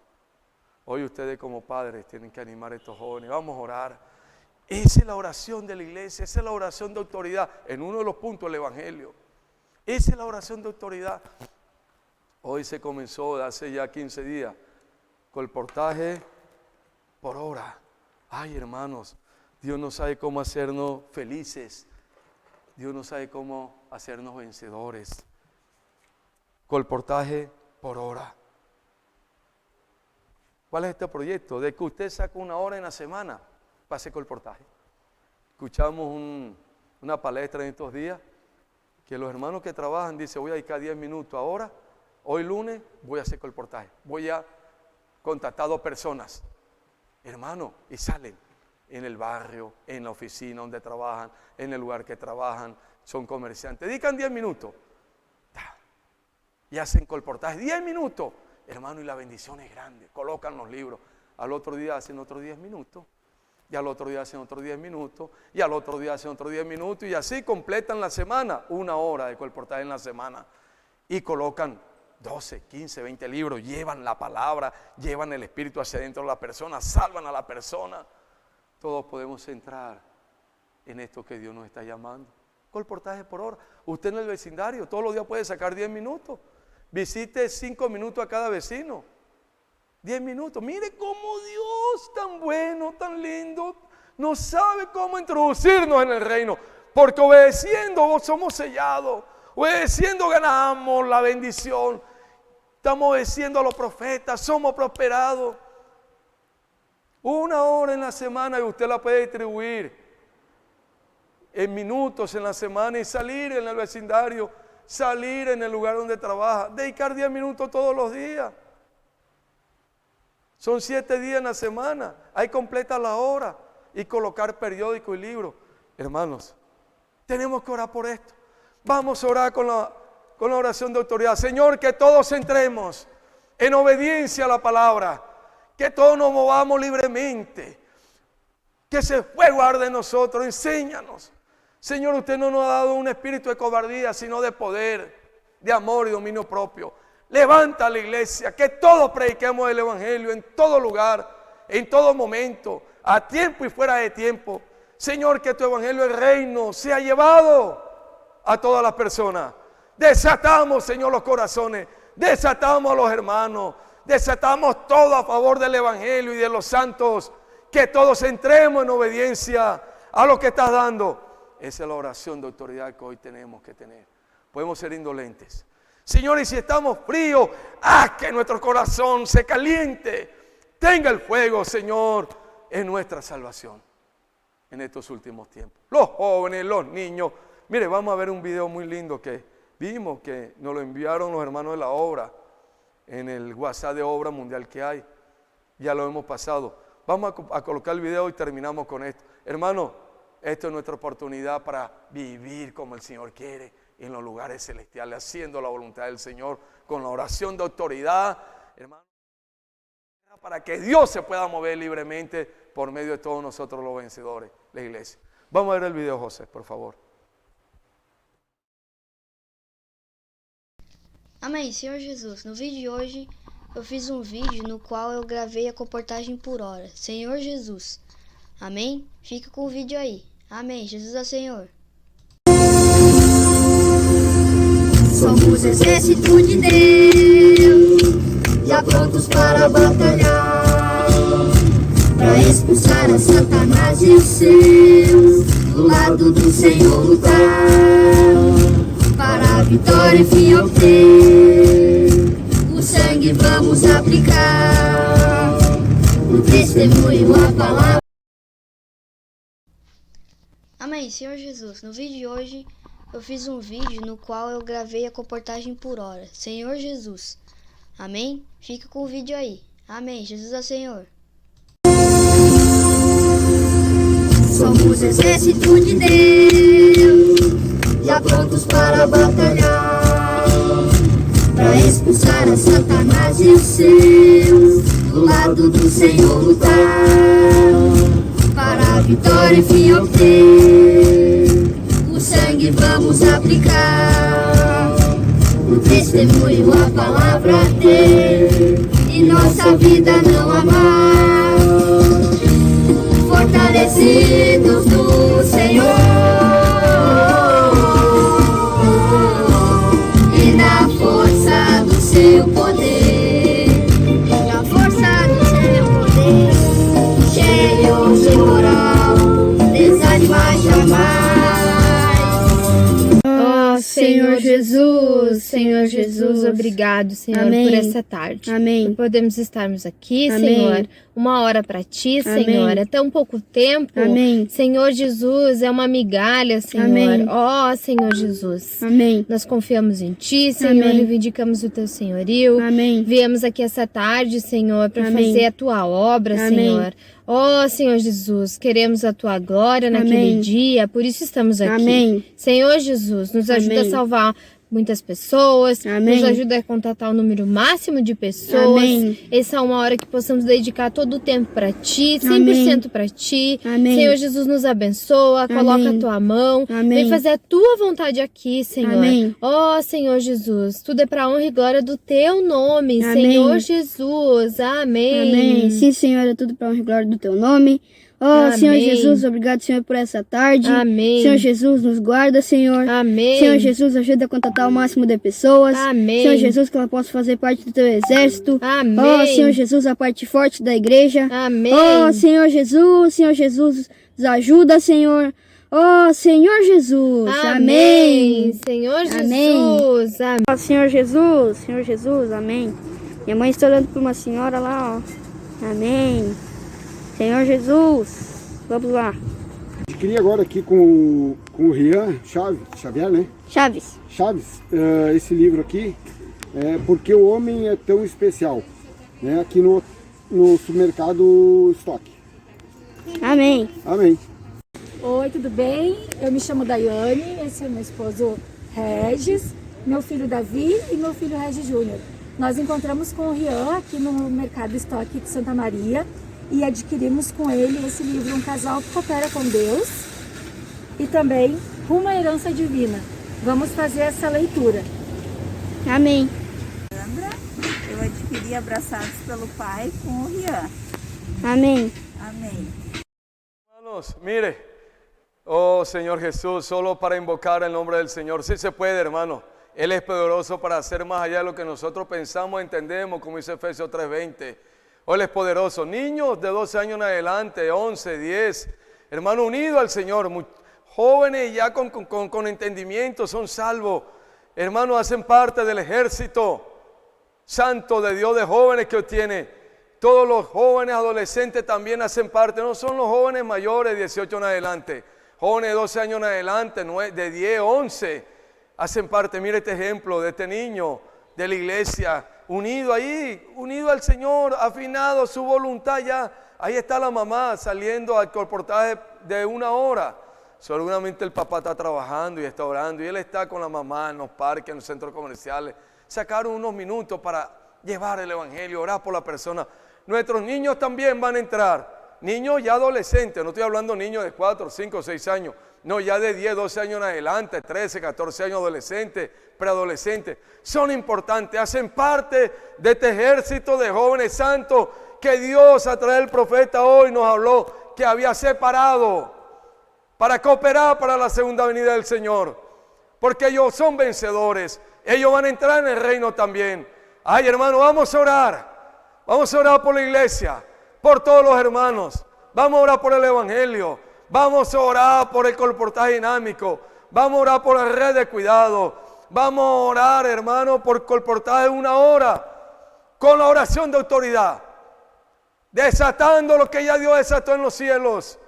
Hoy ustedes como padres tienen que animar a estos jóvenes. Vamos a orar. Esa es la oración de la iglesia, esa es la oración de autoridad. En uno de los puntos del evangelio, esa es la oración de autoridad. Hoy se comenzó hace ya 15 días colportaje por hora. Ay, hermanos, Dios no sabe cómo hacernos felices. Dios no sabe cómo hacernos vencedores. Colportaje por hora. ¿Cuál es este proyecto? De que usted saca 1 hora en la semana para hacer colportaje. Escuchamos una palestra en estos días que los hermanos que trabajan dicen: voy a dedicar 10 minutos ahora, hoy lunes voy a hacer colportaje, voy a contactar 2 personas, hermano, y salen en el barrio, en la oficina donde trabajan, en el lugar que trabajan, son comerciantes, dedican 10 minutos y hacen colportaje, 10 minutos, hermano, y la bendición es grande. Colocan los libros, al otro día hacen otros 10 minutos, y al otro día hacen otros 10 minutos, y al otro día hacen otros 10 minutos, y así completan la semana, 1 hora de colportaje en la semana, y colocan 12, 15, 20 libros, llevan la palabra, llevan el espíritu hacia adentro de la persona, salvan a la persona. Todos podemos entrar en esto que Dios nos está llamando. Colportaje por hora. Usted en el vecindario todos los días puede sacar 10 minutos. Visite 5 minutos a cada vecino. 10 minutos. Mire cómo Dios, tan bueno, tan lindo, nos sabe cómo introducirnos en el reino. Porque obedeciendo somos sellados. Obedeciendo ganamos la bendición. Estamos obedeciendo a los profetas, somos prosperados. 1 hora en la semana y usted la puede distribuir en minutos en la semana y salir en el vecindario, salir en el lugar donde trabaja, dedicar 10 minutos todos los días. Son 7 días en la semana, ahí completa la hora y colocar periódico y libro. Hermanos, tenemos que orar por esto. Vamos a orar con la oración de autoridad. Señor, que todos entremos en obediencia a la palabra, que todos nos movamos libremente, que ese fuego arde en nosotros. Enséñanos. Señor, usted no nos ha dado un espíritu de cobardía, sino de poder, de amor y dominio propio. Levanta a la iglesia, que todos prediquemos el evangelio en todo lugar, en todo momento, a tiempo y fuera de tiempo. Señor, que tu evangelio, el reino, sea llevado a todas las personas. Desatamos, Señor, los corazones. Desatamos a los hermanos. Desatamos todo a favor del Evangelio y de los santos. Que todos entremos en obediencia a lo que estás dando. Esa es la oración de autoridad que hoy tenemos que tener. Podemos ser indolentes. Señor, y si estamos fríos, haz que nuestro corazón se caliente. Tenga el fuego, Señor, en nuestra salvación. En estos últimos tiempos. Los jóvenes, los niños. Mire, vamos a ver un video muy lindo que vimos, que nos lo enviaron los hermanos de la obra. En el WhatsApp de Obra Mundial que hay. Ya lo hemos pasado. Vamos a colocar el video y terminamos con esto. Hermano, esto es nuestra oportunidad para vivir como el Señor quiere en los lugares celestiales, haciendo la voluntad del Señor con la oración de autoridad, hermano, para que Dios se pueda mover libremente por medio de todos nosotros los vencedores, la iglesia. Vamos a ver el video, José, por favor. Amém, Senhor Jesus. No vídeo de hoje, eu fiz um vídeo no qual eu gravei a comportagem por hora. Senhor Jesus. Amém? Fica com o vídeo aí. Amém. Jesus é Senhor. Somos exército de Deus, já prontos para batalhar, para expulsar a Satanás e os seus, do lado do Senhor lutar, para a vitória enfim obter, o sangue vamos aplicar, o testemunho, a palavra. Amém, Senhor Jesus. No vídeo de hoje, eu fiz um vídeo no qual eu gravei a comportagem por hora. Senhor Jesus. Amém? Fica com o vídeo aí. Amém. Jesus é Senhor. Somos exército de Deus, já prontos para batalhar, para expulsar a Satanás e os seus, do lado do Senhor lutar, para a vitória enfim obter, o sangue vamos aplicar, o testemunho, a palavra ter, e nossa vida não amar, fortalecidos no Senhor, e na força do seu poder, na força do seu poder, cheios de moral, desanimar jamais. Senhor Jesus, obrigado, Senhor, Amém. por essa tarde. Amém. Por podermos estarmos aqui, Amém. Senhor, uma hora para Ti, Amém. Senhor, é tão pouco tempo. Amém. Senhor Jesus, é uma migalha, Senhor. Amém. Ó, Senhor Jesus. Amém. Nós confiamos em Ti, Senhor, Amém. reivindicamos o Teu senhorio. Amém. Viemos aqui essa tarde, Senhor, para Amém. fazer a Tua obra, Amém. Senhor. Ó, Senhor Jesus, queremos a Tua glória naquele Amém. dia, por isso estamos aqui. Amém. Senhor Jesus, nos ajuda Amém. a salvar muitas pessoas, Amém. nos ajuda a contatar o número máximo de pessoas. Amém. Essa é uma hora que possamos dedicar todo o tempo para Ti, 100% para Ti. Amém. Senhor Jesus, nos abençoa, coloca a Amém. Tua mão, Amém. vem fazer a Tua vontade aqui, Senhor. Amém. Ó, Senhor Jesus, tudo é para honra e glória do Teu nome, Amém. Senhor Jesus. Amém. Amém. Sim, Senhor, é tudo para honra e glória do Teu nome. Ó, Amém. Senhor Jesus, obrigado, Senhor, por essa tarde. Amém. Senhor Jesus, nos guarda, Senhor. Amém. Senhor Jesus, ajuda a contatar o máximo de pessoas. Amém. Senhor Jesus, que ela possa fazer parte do Teu exército. Amém. Ó, Senhor Jesus, a parte forte da igreja. Amém. Ó, Senhor Jesus, nos ajuda, Senhor. Ó, Senhor Jesus. Amém. Senhor Jesus. Amém. Amém. Ó, Senhor Jesus, amém. Minha mãe está olhando para uma senhora lá, ó. Amém. Senhor Jesus, vamos lá. Adquiri agora aqui com o Rian Xavier, né? Chaves. Esse livro aqui, Porque o Homem é Tão Especial, né? Aqui no supermercado Estoque. Amém. Amém. Oi, tudo bem? Eu me chamo Daiane, esse é meu esposo Regis, meu filho Davi e meu filho Regis Júnior. Nós encontramos com o Rian aqui no Mercado Estoque de Santa Maria e adquirimos com ele esse livro, Um Casal que Coopera com Deus, e também Rumo à Herança Divina. Vamos fazer essa leitura. Amém. Eu adquiri Abraçados pelo Pai com o Rian. Amém. Amém. Hermanos, mire, Oh Señor Jesús, solo para invocar el nombre del Señor. Sí se puede, hermano. Él es poderoso para hacer más allá de lo que nosotros pensamos, entendemos, como dice Efesios 3:20. Oh, Él es poderoso. Niños de 12 años en adelante, 11, 10, hermano, unidos al Señor. Jóvenes ya con entendimiento, son salvos. Hermanos, hacen parte del ejército santo de Dios de jóvenes que obtiene. Todos los jóvenes adolescentes también hacen parte. No son los jóvenes mayores, 18 en adelante. Jóvenes de 12 años en adelante, de 10, 11, hacen parte. Mire este ejemplo de este niño de la iglesia, unido ahí, unido al Señor, afinado su voluntad ya. Ahí está la mamá saliendo al colportaje de 1 hora. Seguramente el papá está trabajando y está orando y él está con la mamá en los parques, en los centros comerciales. Sacaron unos minutos para llevar el evangelio, orar por la persona. Nuestros niños también van a entrar. Niños ya adolescentes, no estoy hablando de niños de 4, 5, 6 años. No, ya de 10, 12 años en adelante, 13, 14 años adolescentes, preadolescentes. Son importantes, hacen parte de este ejército de jóvenes santos que Dios a través del profeta hoy nos habló que había separado para cooperar para la segunda venida del Señor. Porque ellos son vencedores. Ellos van a entrar en el reino también. Ay, hermano, vamos a orar. Vamos a orar por la iglesia, por todos los hermanos. Vamos a orar por el evangelio. Vamos a orar por el colportaje dinámico. Vamos a orar por la red de cuidado. Vamos a orar, hermano, por colportaje 1 hora. Con la oración de autoridad. Desatando lo que ya Dios desató en los cielos.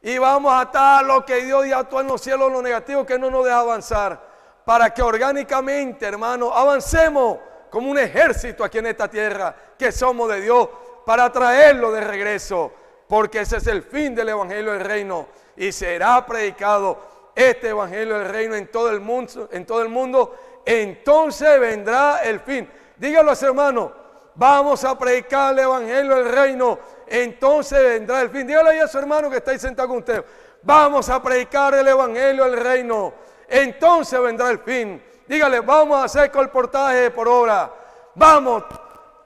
Y vamos a atar lo que Dios ya actuó en los cielos, lo negativo que no nos deja avanzar. Para que orgánicamente, hermano, avancemos como un ejército aquí en esta tierra, que somos de Dios, para traerlo de regreso. Porque ese es el fin del evangelio del reino. Y será predicado este evangelio del reino en todo el mundo. Entonces vendrá el fin. Díganlo a su hermano. Vamos a predicar el evangelio del reino. Entonces vendrá el fin. Dígale ahí a su hermano que está ahí sentado con usted. Vamos a predicar el evangelio del reino. Entonces vendrá el fin. Dígale, vamos a hacer colportaje por hora. Vamos,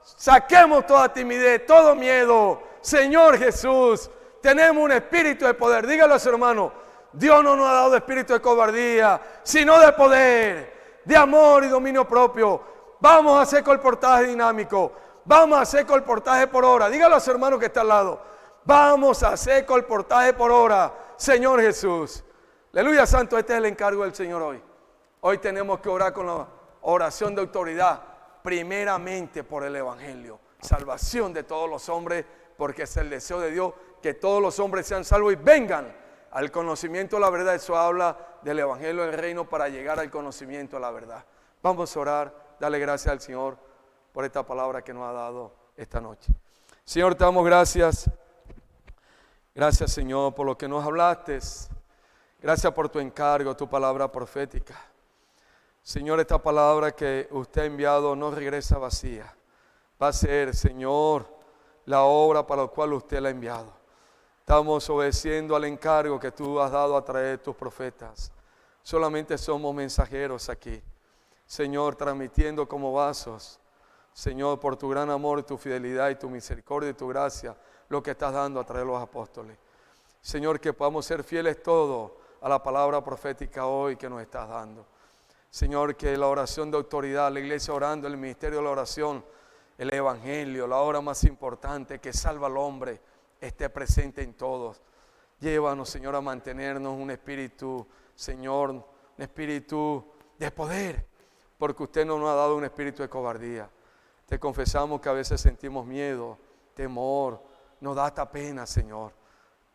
saquemos toda timidez, todo miedo. Señor Jesús, tenemos un espíritu de poder. Dígale a su hermano, Dios no nos ha dado espíritu de cobardía, sino de poder, de amor y dominio propio. Vamos a hacer colportaje dinámico. Vamos a hacer colportaje por hora. Dígale a su hermano que está al lado. Vamos a hacer colportaje por hora. Señor Jesús. Aleluya, santo. Este es el encargo del Señor hoy. Hoy tenemos que orar con la oración de autoridad. Primeramente por el evangelio. Salvación de todos los hombres. Porque es el deseo de Dios que todos los hombres sean salvos y vengan al conocimiento de la verdad. Eso habla del evangelio del reino para llegar al conocimiento de la verdad. Vamos a orar. Dale gracias al Señor por esta palabra que nos ha dado esta noche. Señor, te damos gracias. Gracias, Señor, por lo que nos hablaste. Gracias por tu encargo, tu palabra profética. Señor, esta palabra que usted ha enviado no regresa vacía. Va a ser, Señor, la obra para la cual usted la ha enviado. Estamos obedeciendo al encargo que tú has dado a través de tus profetas. Solamente somos mensajeros aquí. Señor, transmitiendo como vasos, Señor, por tu gran amor, tu fidelidad y tu misericordia y tu gracia, lo que estás dando a través de los apóstoles. Señor, que podamos ser fieles todos a la palabra profética hoy que nos estás dando. Señor, que la oración de autoridad, la iglesia orando, el ministerio de la oración, el evangelio, la obra más importante que salva al hombre, esté presente en todos. Llévanos, Señor, a mantenernos un espíritu, Señor, un espíritu de poder, porque usted no nos ha dado un espíritu de cobardía. Te confesamos que a veces sentimos miedo, temor, nos da hasta pena, Señor.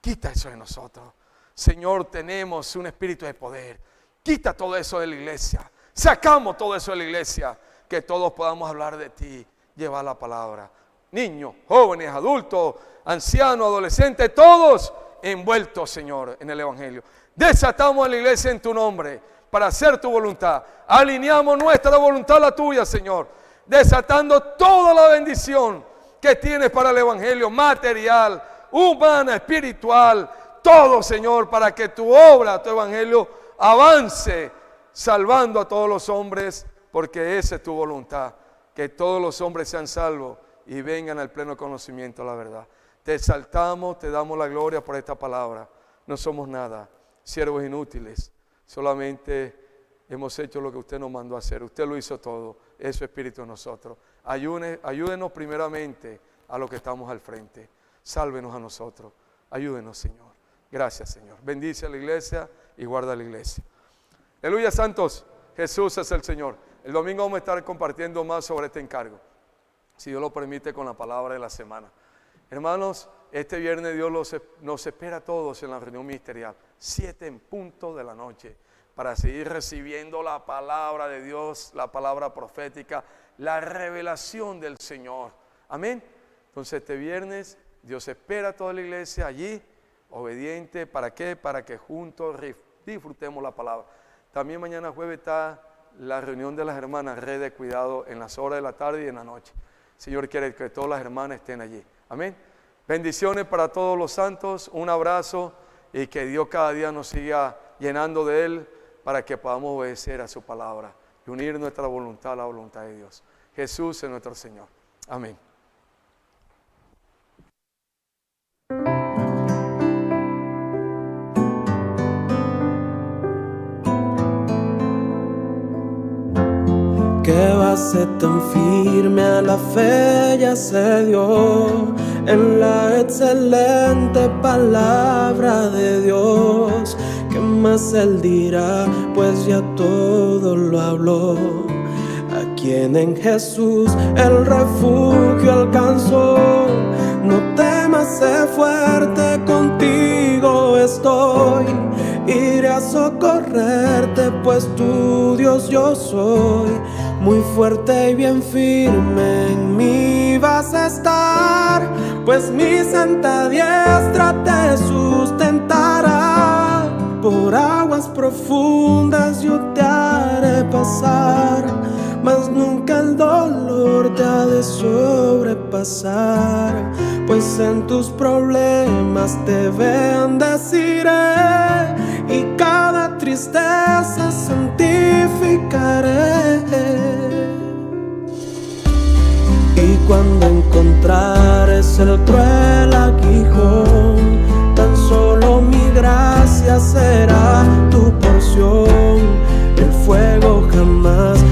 Quita eso de nosotros. Señor, tenemos un espíritu de poder. Quita todo eso de la iglesia. Sacamos todo eso de la iglesia. Que todos podamos hablar de ti, llevar la palabra. Niños, jóvenes, adultos, ancianos, adolescentes, todos envueltos, Señor, en el evangelio. Desatamos a la iglesia en tu nombre para hacer tu voluntad. Alineamos nuestra voluntad a la tuya, Señor. Desatando toda la bendición que tienes para el evangelio, material, humana, espiritual, todo, Señor, para que tu obra, tu evangelio avance, salvando a todos los hombres, porque esa es tu voluntad, que todos los hombres sean salvos y vengan al pleno conocimiento de la verdad. Te exaltamos, te damos la gloria por esta palabra. No somos nada. siervos inútiles, solamente hemos hecho lo que usted nos mandó a hacer. Usted lo hizo todo, es su Espíritu en nosotros. Ayúdenos primeramente a los que estamos al frente. Sálvenos a nosotros. Ayúdenos, Señor. Gracias, Señor. Bendice a la iglesia y guarda a la iglesia. Aleluya, santos. Jesús es el Señor. El domingo vamos a estar compartiendo más sobre este encargo, si Dios lo permite, con la palabra de la semana. Hermanos, este viernes Dios nos espera a todos en la reunión ministerial, 7 en punto de la noche, para seguir recibiendo la palabra de Dios, la palabra profética, la revelación del Señor. Amén. Entonces este viernes Dios espera a toda la iglesia allí, obediente. ¿Para qué? Para que juntos disfrutemos la palabra. También mañana jueves está la reunión de las hermanas, Red de Cuidado, en las horas de la tarde y en la noche. El Señor quiere que todas las hermanas estén allí. Amén. Bendiciones para todos los santos, un abrazo, y que Dios cada día nos siga llenando de Él para que podamos obedecer a su palabra y unir nuestra voluntad a la voluntad de Dios. Jesús es nuestro Señor. Amén. Qué base tan firme a la fe ya se dio en la excelente palabra de Dios. ¿Qué más Él dirá? Pues ya todo lo habló. A quien en Jesús el refugio alcanzó. No temas, sé fuerte, contigo estoy. Iré a socorrerte, pues tu Dios yo soy. Muy fuerte y bien firme en mí vas a estar, pues mi santa diestra te sustentará. Por aguas profundas yo te haré pasar, mas nunca el dolor te ha de sobrepasar. Pues en tus problemas te bendeciré y cada tristeza santificaré. Y cuando encontrares el cruel aguijón, tan solo mi gracia será tu porción. El fuego jamás